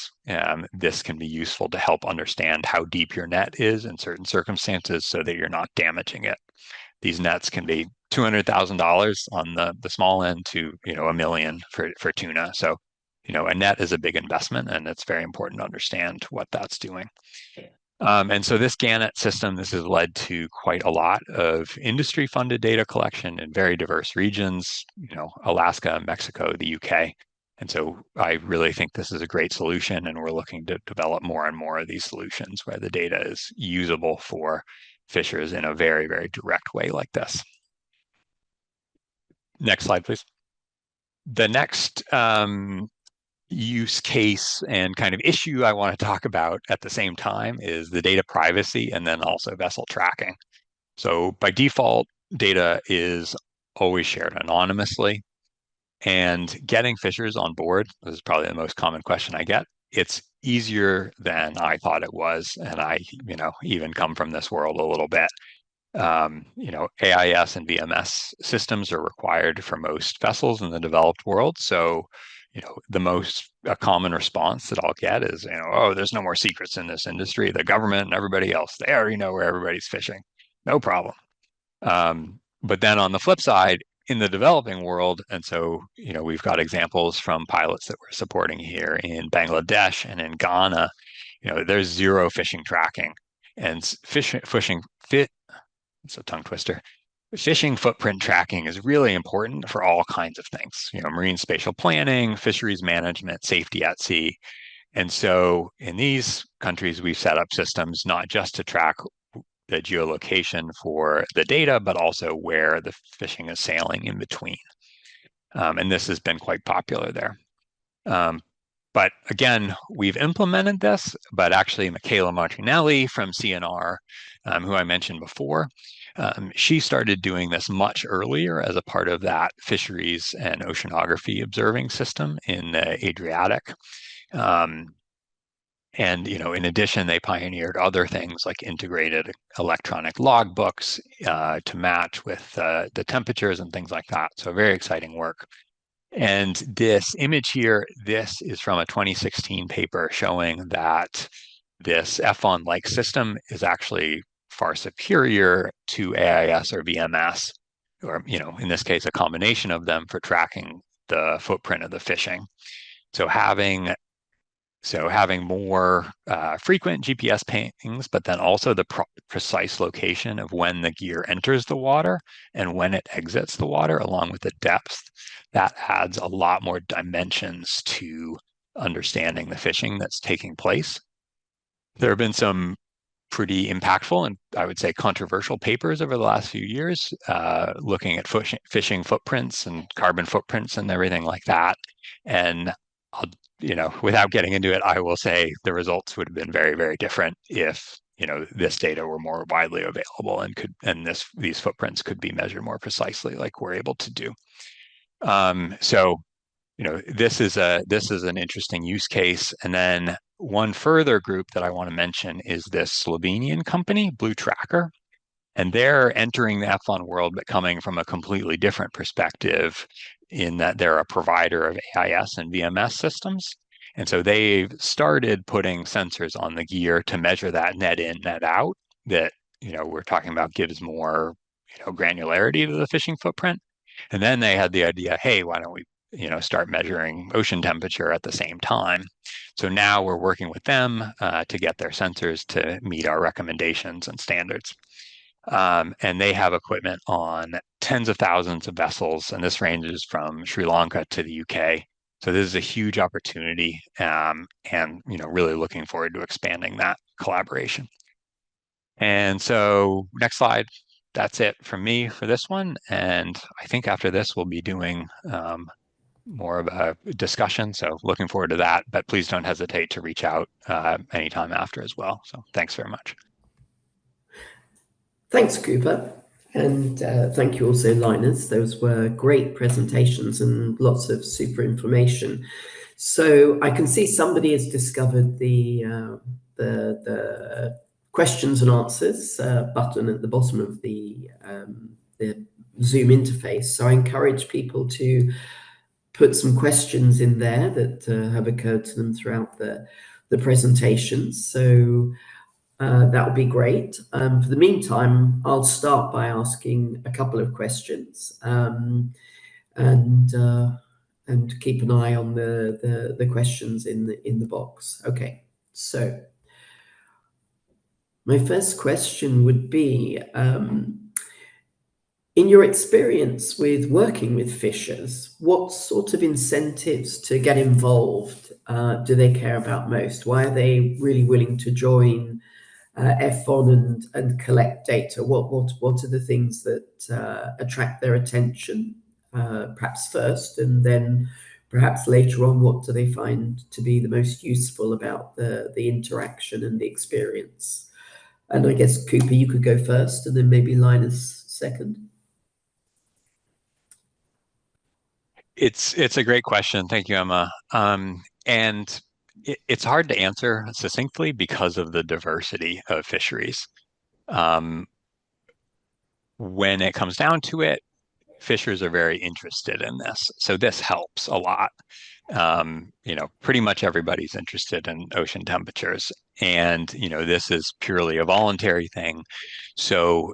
this can be useful to help understand how deep your net is in certain circumstances so that you're not damaging it. These nets can be $200,000 on the small end to $1 million for tuna. So a net is a big investment, and it's very important to understand what that's doing. And so this Gannett system, this has led to quite a lot of industry-funded data collection in very diverse regions, Alaska, Mexico, the UK. And so I really think this is a great solution, and we're looking to develop more and more of these solutions where the data is usable for fishers in a very, very direct way like this. Next slide, please. The next use case and kind of issue I want to talk about at the same time is the data privacy and then also vessel tracking. So by default, data is always shared anonymously, and getting fishers on board, this is probably the most common question I get. It's easier than I thought it was, and I, even come from this world a little bit. AIS and VMS systems are required for most vessels in the developed world. So, the most common response that I'll get is, oh, there's no more secrets in this industry. The government and everybody else, they already know where everybody's fishing. No problem. But then on the flip side, in the developing world, and so, we've got examples from pilots that we're supporting here in Bangladesh and in Ghana, there's zero fishing tracking, and it's a tongue twister. Fishing footprint tracking is really important for all kinds of things, marine spatial planning, fisheries management, safety at sea. And so in these countries, we've set up systems not just to track the geolocation for the data, but also where the fishing is sailing in between. And this has been quite popular there. But again, we've implemented this, but actually Michaela Martinelli from CNR, who I mentioned before, she started doing this much earlier as a part of that fisheries and oceanography observing system in the Adriatic. And, in addition, they pioneered other things like integrated electronic logbooks to match with the temperatures and things like that. So very exciting work. And this image here, this is from a 2016 paper showing that this FVON-like system is actually far superior to AIS or VMS, or, in this case, a combination of them for tracking the footprint of the fishing. So having more frequent GPS pings, but then also the precise location of when the gear enters the water and when it exits the water, along with the depth, that adds a lot more dimensions to understanding the fishing that's taking place. There have been some pretty impactful and I would say controversial papers over the last few years, looking at fishing footprints and carbon footprints and everything like that. And I'll, without getting into it, I will say the results would have been very, very different if, this data were more widely available and these footprints could be measured more precisely like we're able to do. So, this is an interesting use case. And then one further group that I want to mention is this Slovenian company, Blue Tracker. And they're entering the FVON world, but coming from a completely different perspective in that they're a provider of AIS and VMS systems. And so they've started putting sensors on the gear to measure that net in, net out that, we're talking about gives more, granularity to the fishing footprint. And then they had the idea, hey, why don't we, start measuring ocean temperature at the same time? So now we're working with them to get their sensors to meet our recommendations and standards. And they have equipment on tens of thousands of vessels, and this ranges from Sri Lanka to the UK. So this is a huge opportunity, and really looking forward to expanding that collaboration. And so next slide. That's it from me for this one. And I think after this, we'll be doing more of a discussion. So looking forward to that. But please don't hesitate to reach out anytime after as well. So thanks very much. Thanks, Cooper. And thank you also, Linus. Those were great presentations and lots of super information. So I can see somebody has discovered the questions and answers button at the bottom of the Zoom interface. So I encourage people to put some questions in there that have occurred to them throughout the presentations. So that would be great. For the meantime, I'll start by asking a couple of questions and keep an eye on the questions in the box. Okay, so my first question would be, in your experience with working with fishers, what sort of incentives to get involved do they care about most? Why are they really willing to join FVON and collect data? What are the things that attract their attention, perhaps first, and then perhaps later on, what do they find to be the most useful about the interaction and the experience? And I guess, Cooper, you could go first, and then maybe Linus second. It's a great question. Thank you, Emma. And it's hard to answer succinctly because of the diversity of fisheries. When it comes down to it, fishers are very interested in this. So this helps a lot. Pretty much everybody's interested in ocean temperatures. And, this is purely a voluntary thing. So,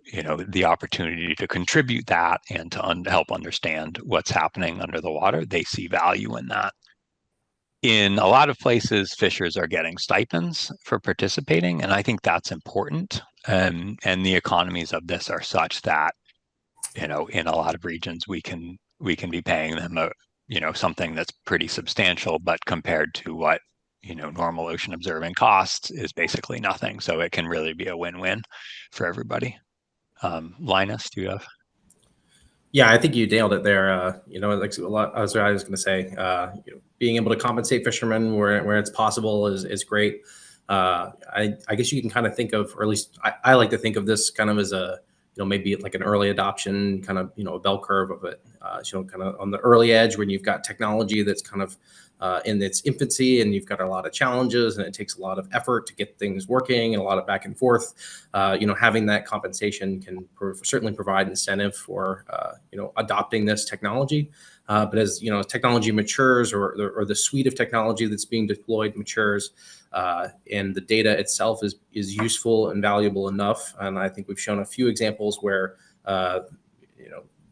the opportunity to contribute that and to help understand what's happening under the water, they see value in that. In a lot of places, fishers are getting stipends for participating, and I think that's important. And the economies of this are such that, in a lot of regions, we can be paying them something that's pretty substantial, but compared to what normal ocean observing costs is basically nothing. So it can really be a win-win for everybody. Linus, do you have? Yeah, I think you nailed it there. Like a lot, I was going to say, being able to compensate fishermen where it's possible is great. I guess you can kind of think of, or at least I like to think of this kind of as a, maybe like an early adoption kind of, a bell curve of it, kind of on the early edge when you've got technology that's kind of in its infancy and you've got a lot of challenges and it takes a lot of effort to get things working and a lot of back and forth. Having that compensation can certainly provide incentive for, adopting this technology. But as technology matures or the suite of technology that's being deployed matures, and the data itself is useful and valuable enough, and I think we've shown a few examples where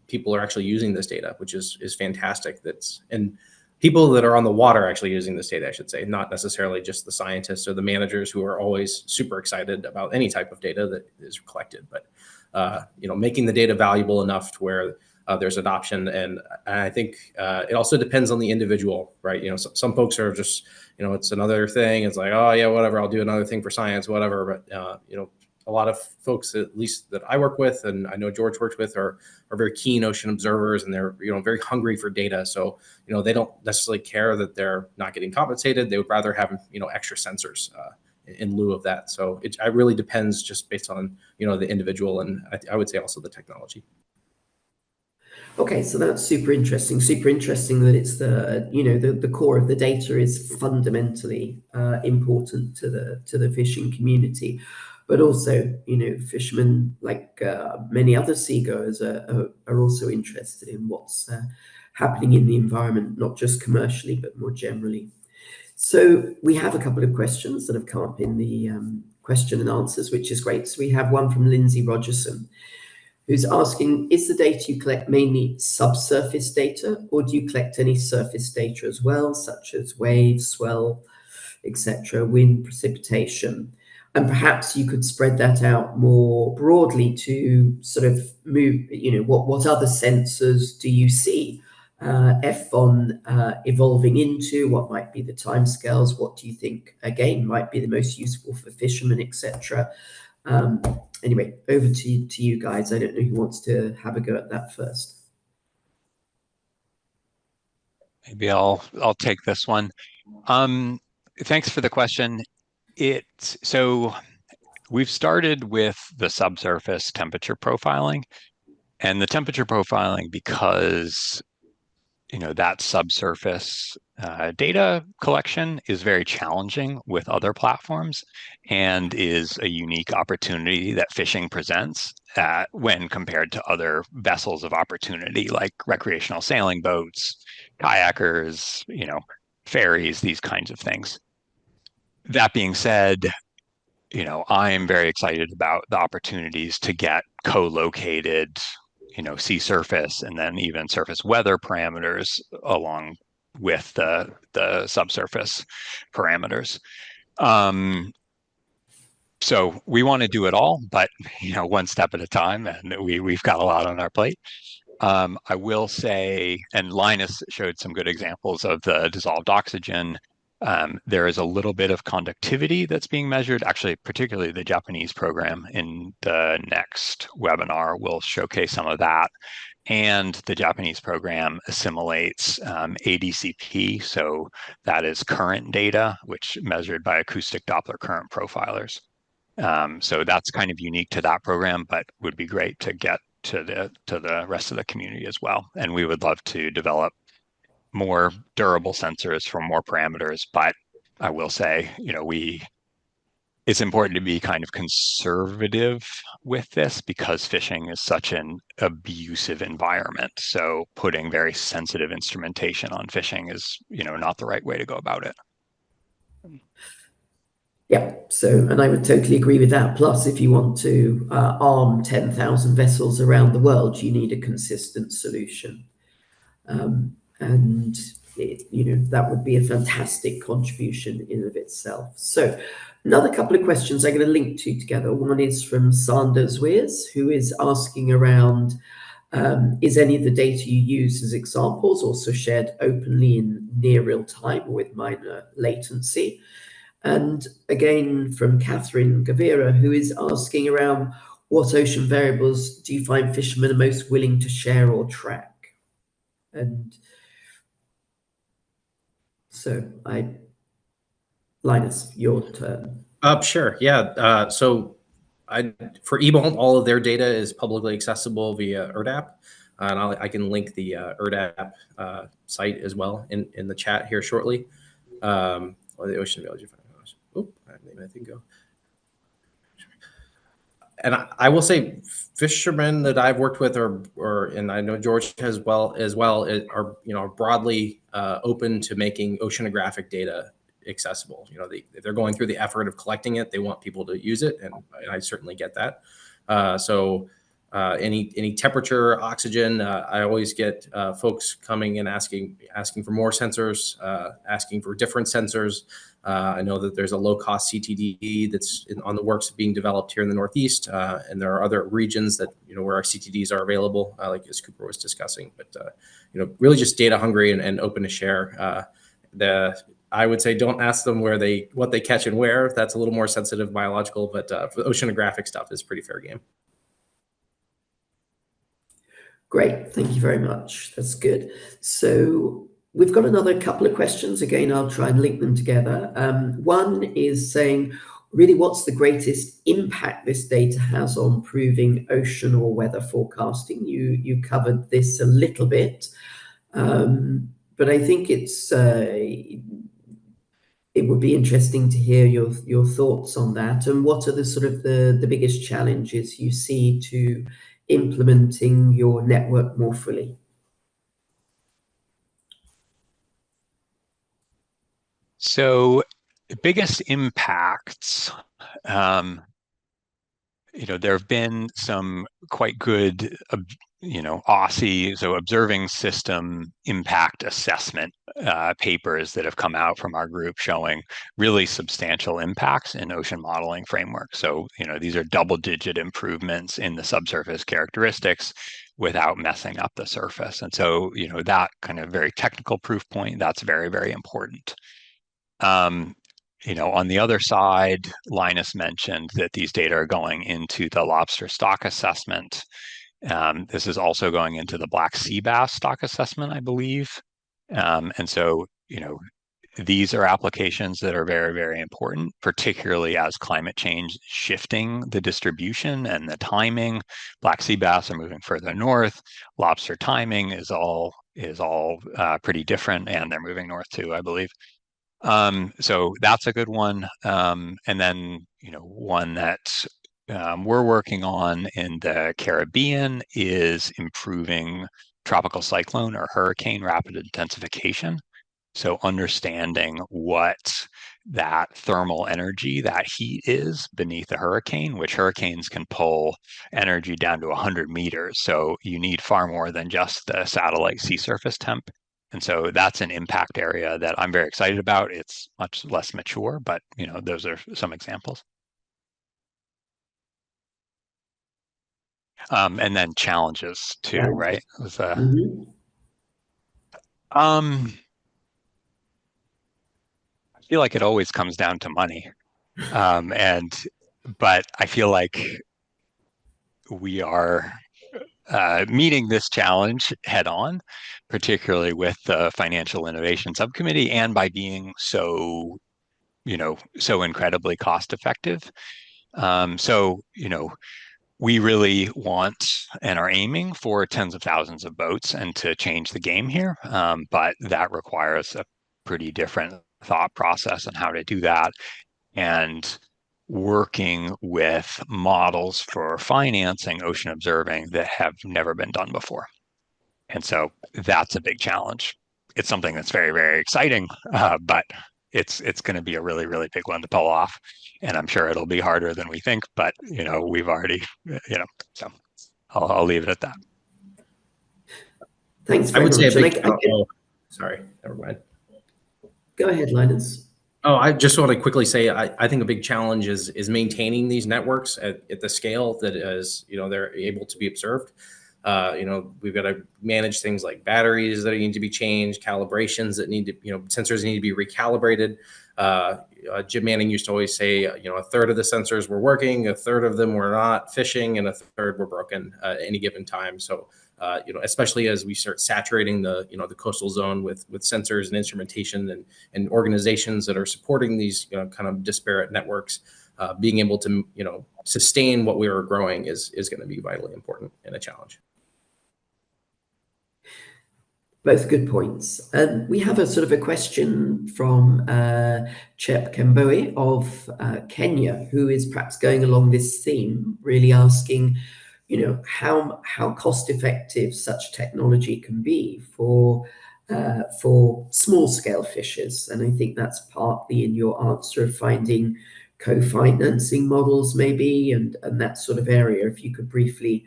people are actually using this data, which is fantastic. And people that are on the water actually using this data, I should say, not necessarily just the scientists or the managers who are always super excited about any type of data that is collected, but making the data valuable enough to where there's adoption. And I think it also depends on the individual, right? Some folks are just, it's another thing. It's like, oh yeah, whatever, I'll do another thing for science, whatever. But, a lot of folks, at least that I work with, and I know George works with, are very keen ocean observers, and they're very hungry for data. So they don't necessarily care that they're not getting compensated. They would rather have extra sensors in lieu of that. So it really depends just based on the individual, and I would say also the technology. Okay, so that's super interesting. Super interesting that it's the core of the data is fundamentally important to the fishing community, but also fishermen, like many other seagoers, are also interested in what's happening in the environment, not just commercially but more generally. So we have a couple of questions that have come up in the question and answers, which is great. So we have one from Lindsay Rogerson, who's asking, is the data you collect mainly subsurface data, or do you collect any surface data as well, such as waves, swell, etc., wind, precipitation? And perhaps you could spread that out more broadly to sort of move, what other sensors do you see FVON evolving into? What might be the timescales? What do you think, again, might be the most useful for fishermen, etc.? Anyway, over to you guys. I don't know who wants to have a go at that first. Maybe I'll take this one. Thanks for the question. So we've started with the subsurface temperature profiling, and the temperature profiling because that subsurface data collection is very challenging with other platforms and is a unique opportunity that fishing presents when compared to other vessels of opportunity like recreational sailing boats, kayakers, ferries, these kinds of things. That being said, I'm very excited about the opportunities to get co-located sea surface and then even surface weather parameters along with the subsurface parameters. So we want to do it all, but one step at a time, and we've got a lot on our plate. I will say, and Linus showed some good examples of the dissolved oxygen. There is a little bit of conductivity that's being measured. Actually, particularly the Japanese program in the next webinar will showcase some of that. And the Japanese program assimilates ADCP, so that is current data, which measured by acoustic Doppler current profilers. So that's kind of unique to that program, but would be great to get to the rest of the community as well. And we would love to develop more durable sensors for more parameters, but I will say, it's important to be kind of conservative with this because fishing is such an abusive environment. So putting very sensitive instrumentation on fishing is, not the right way to go about it. Yeah, and I would totally agree with that. Plus, if you want to arm 10,000 vessels around the world, you need a consistent solution. And that would be a fantastic contribution in and of itself. So another couple of questions I'm going to link to together. One is from Sanders Weirs, who is asking around, is any of the data you use as examples also shared openly in near real time or with minor latency? And again, from Catherine Gavira, who is asking around, what ocean variables do you find fishermen are most willing to share or track? And so Linus, your turn. Sure. Yeah. So for eMOLT, all of their data is publicly accessible via ERDAP. And I can link the ERDAP site as well in the chat here shortly. Or the ocean biology. Oh, I think go. And I will say, fishermen that I've worked with and I know George as well are broadly open to making oceanographic data accessible. If they're going through the effort of collecting it, they want people to use it, and I certainly get that. So any temperature, oxygen, I always get folks coming and asking for more sensors, asking for different sensors. I know that there's a low-cost CTD that's on the works of being developed here in the Northeast, and there are other regions that where our CTDs are available, like as Cooper was discussing. But really just data hungry and open to share. I would say don't ask them what they catch and where. That's a little more sensitive biological, but for the oceanographic stuff is pretty fair game. Great, thank you very much. That's good. So we've got another couple of questions. Again, I'll try and link them together. One is saying, really, what's the greatest impact this data has on improving ocean or weather forecasting? You covered this a little bit, but I think it would be interesting to hear your thoughts on that, and what are the sort of the biggest challenges you see to implementing your network more fully? So the biggest impacts, there have been some quite good, Aussie, so observing system impact assessment papers that have come out from our group showing really substantial impacts in ocean modeling framework. So, these are double-digit improvements in the subsurface characteristics without messing up the surface. And so, that kind of very technical proof point, that's very, very important. On the other side, Linus mentioned that these data are going into the lobster stock assessment. This is also going into the black sea bass stock assessment, I believe. And so, these are applications that are very, very important, particularly as climate change shifting the distribution and the timing. Black sea bass are moving further north. Lobster timing is all pretty different, and they're moving north too, I believe. So that's a good one. And then, one that we're working on in the Caribbean is improving tropical cyclone or hurricane rapid intensification. So understanding what that thermal energy, that heat is beneath a hurricane, which hurricanes can pull energy down to 100 meters. So you need far more than just the satellite sea surface temp. And so that's an impact area that I'm very excited about. It's much less mature, but those are some examples. And then challenges too, right? With, I feel like it always comes down to money. But I feel like we are meeting this challenge head on, particularly with the Financial Innovation Subcommittee, and by being so incredibly cost effective. So, we really want and are aiming for tens of thousands of boats and to change the game here. But that requires a pretty different thought process on how to do that. And working with models for financing ocean observing that have never been done before. And so that's a big challenge. It's something that's very, very exciting, but it's going to be a really, really big one to pull off. And I'm sure it'll be harder than we think, but, we've already, so I'll leave it at that. Thanks very much. Sorry, never mind. Go ahead, Linus. Oh, I just want to quickly say, I think a big challenge is maintaining these networks at the scale that is, they're able to be observed. We've got to manage things like batteries that need to be changed, calibrations that need to, sensors need to be recalibrated. Jim Manning used to always say, a third of the sensors were working, a third of them were not fishing, and a third were broken at any given time. So, especially as we start saturating the coastal zone with sensors and instrumentation and organizations that are supporting these kind of disparate networks, being able to sustain what we are growing is going to be vitally important and a challenge. Both good points. We have a sort of a question from Chep Kemboi of Kenya, who is perhaps going along this theme, really asking, how cost effective such technology can be for small scale fishers. And I think that's partly in your answer of finding co-financing models maybe, and that sort of area. If you could briefly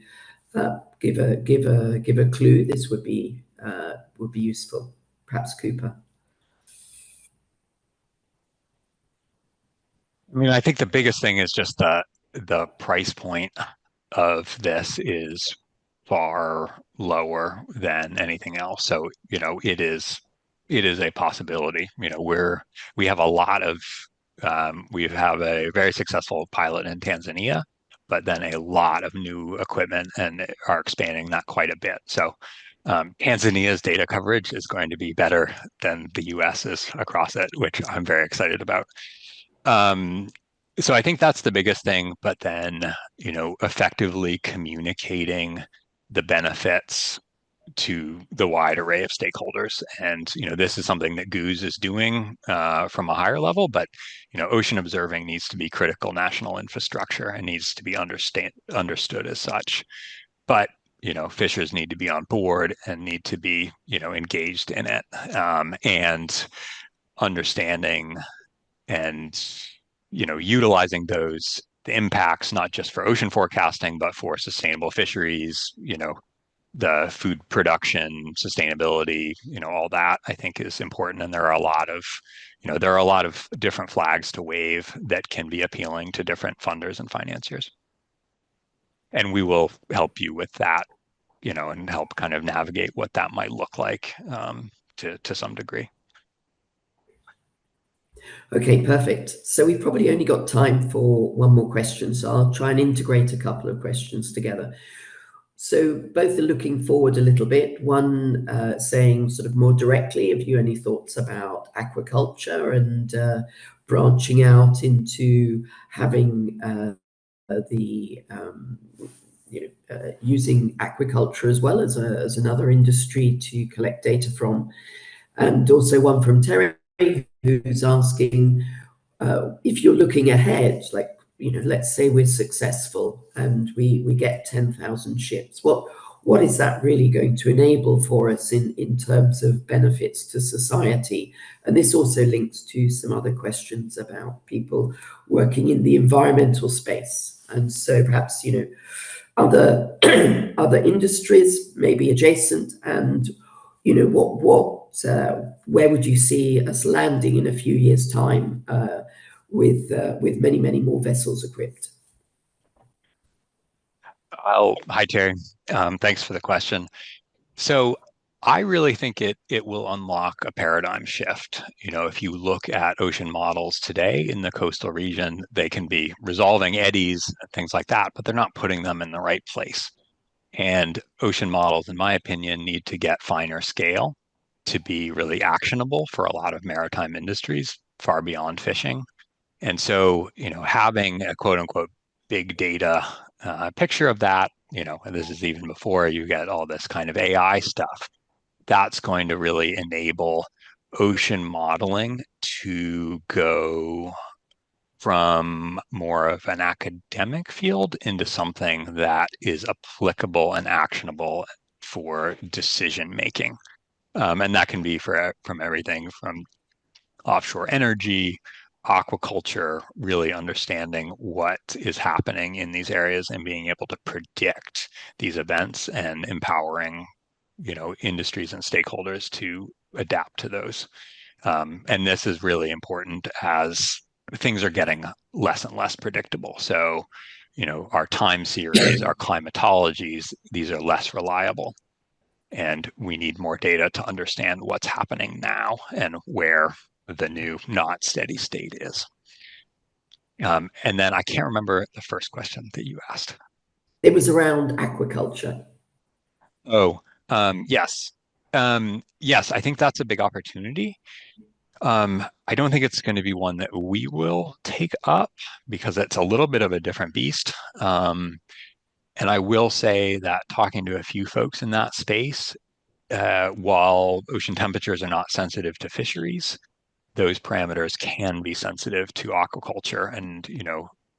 give a clue, this would be useful. Perhaps Cooper. I mean, I think the biggest thing is just the price point of this is far lower than anything else. So, it is it is a possibility. We have a lot of we have a very successful pilot in Tanzania, but then a lot of new equipment and are expanding that quite a bit. So Tanzania's data coverage is going to be better than the US's across it, which I'm very excited about. So I think that's the biggest thing, but then, effectively communicating the benefits to the wide array of stakeholders. And, this is something that GOOS is doing from a higher level, but, ocean observing needs to be critical national infrastructure and needs to be understood as such. But, fishers need to be on board and need to be, engaged in it, and understanding and, utilizing the impacts, not just for ocean forecasting, but for sustainable fisheries, the food production, sustainability, all that I think is important. And there are a lot of different flags to wave that can be appealing to different funders and financiers. And we will help you with that, and help kind of navigate what that might look like to some degree. Okay, perfect. So we've probably only got time for one more question, so I'll try and integrate a couple of questions together. So both are looking forward a little bit. One saying sort of more directly, have you any thoughts about aquaculture and branching out into having using aquaculture as well as another industry to collect data from? And also one from Terry, who's asking if you're looking ahead, like, let's say we're successful and we get 10,000 ships. What is that really going to enable for us in terms of benefits to society? And this also links to some other questions about people working in the environmental space. And so perhaps, other other industries maybe adjacent, and where would you see us landing in a few years' time with many more vessels equipped? Hi, Terry. Thanks for the question. So I really think it will unlock a paradigm shift. If you look at ocean models today in the coastal region, they can be resolving eddies and things like that, but they're not putting them in the right place. And ocean models, in my opinion, need to get finer scale to be really actionable for a lot of maritime industries far beyond fishing. And so, having a quote unquote big data picture of that, and this is even before you get all this kind of AI stuff, that's going to really enable ocean modeling to go from more of an academic field into something that is applicable and actionable for decision making. And that can be from everything from offshore energy, aquaculture, really understanding what is happening in these areas and being able to predict these events and empowering, industries and stakeholders to adapt to those. And this is really important as things are getting less and less predictable. So, our time series, our climatologies, these are less reliable. And we need more data to understand what's happening now and where the new not steady state is. And then I can't remember the first question that you asked. It was around aquaculture. Oh, yes. Yes, I think that's a big opportunity. I don't think it's going to be one that we will take up because it's a little bit of a different beast. And I will say that talking to a few folks in that space, while ocean temperatures are not sensitive to fisheries, those parameters can be sensitive to aquaculture, and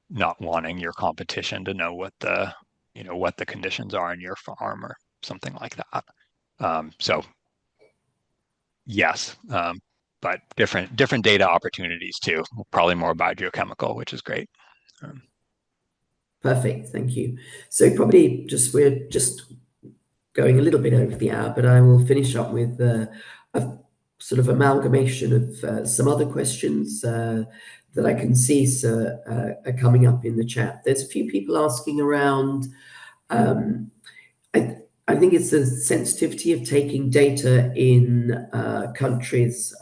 not wanting your competition to know what the conditions are in your farm or something like that. So yes, but different data opportunities too. Probably more biogeochemical, which is great. Perfect, thank you. So probably we're just going a little bit over the hour, but I will finish up with a sort of amalgamation of some other questions that I can see are coming up in the chat. There's a few people asking around. I think it's the sensitivity of taking data in countries,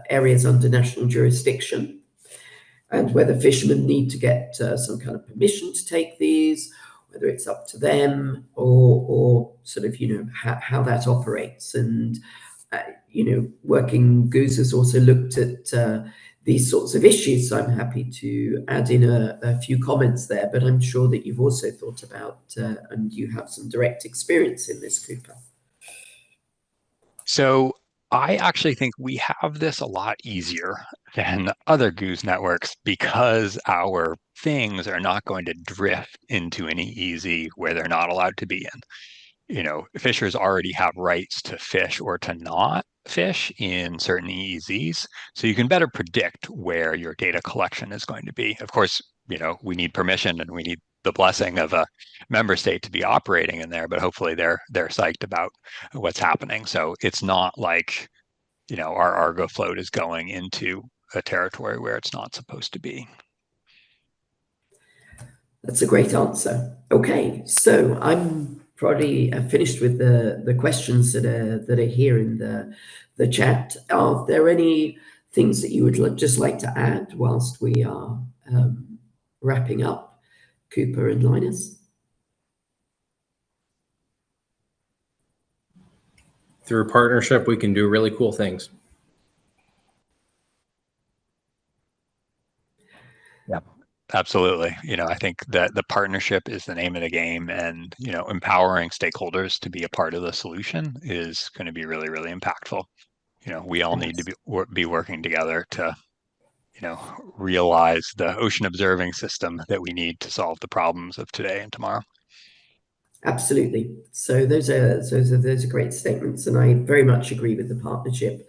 areas under national jurisdiction, and whether fishermen need to get some kind of permission to take these, whether it's up to them, or sort of, how that operates. And, Working Goose has also looked at these sorts of issues. So I'm happy to add in a few comments there, but I'm sure that you've also thought about, and you have some direct experience in this, Cooper. So I actually think we have this a lot easier than other goose networks because our things are not going to drift into any EZ where they're not allowed to be in. Fishers already have rights to fish or to not fish in certain EEZs, so you can better predict where your data collection is going to be. Of course, we need permission and we need the blessing of a member state to be operating in there, but hopefully they're psyched about what's happening. So it's not like, our Argo float is going into a territory where it's not supposed to be. That's a great answer. Okay, so I'm probably finished with the questions that are here in the chat. Are there any things that you would just like to add whilst we are wrapping up, Cooper and Linus? Through partnership, we can do really cool things. Yeah, absolutely. I think that the partnership is the name of the game, and, empowering stakeholders to be a part of the solution is going to be really, really impactful. We all need to be working together to, realize the ocean observing system that we need to solve the problems of today and tomorrow. Absolutely. So those are great statements, and I very much agree with the partnership.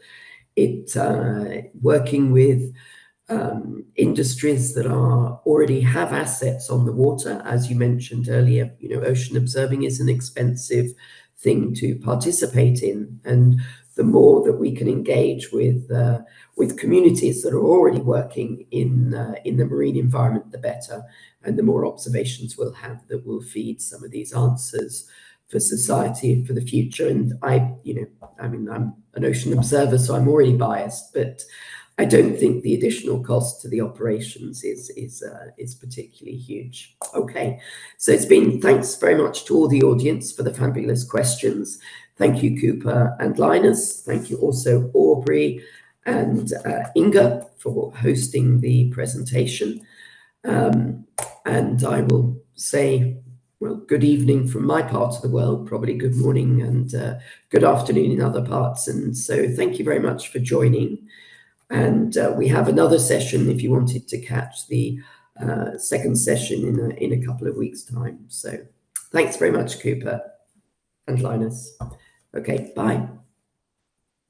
Working with industries that already have assets on the water, as you mentioned earlier. Ocean observing is an expensive thing to participate in, and the more that we can engage with communities that are already working in the marine environment, the better, and the more observations we'll have that will feed some of these answers for society for the future. And I'm an ocean observer, so I'm already biased, but I don't think the additional cost to the operations is particularly huge. Okay, so thanks very much to all the audience for the fabulous questions. Thank you, Cooper and Linus. Thank you also, Aubrey and Inga, for hosting the presentation. And I will say, well, good evening from my part of the world, probably good morning and good afternoon in other parts. And so thank you very much for joining. And we have another session if you wanted to catch the second session in a couple of weeks' time. So thanks very much, Cooper and Linus. Okay, bye.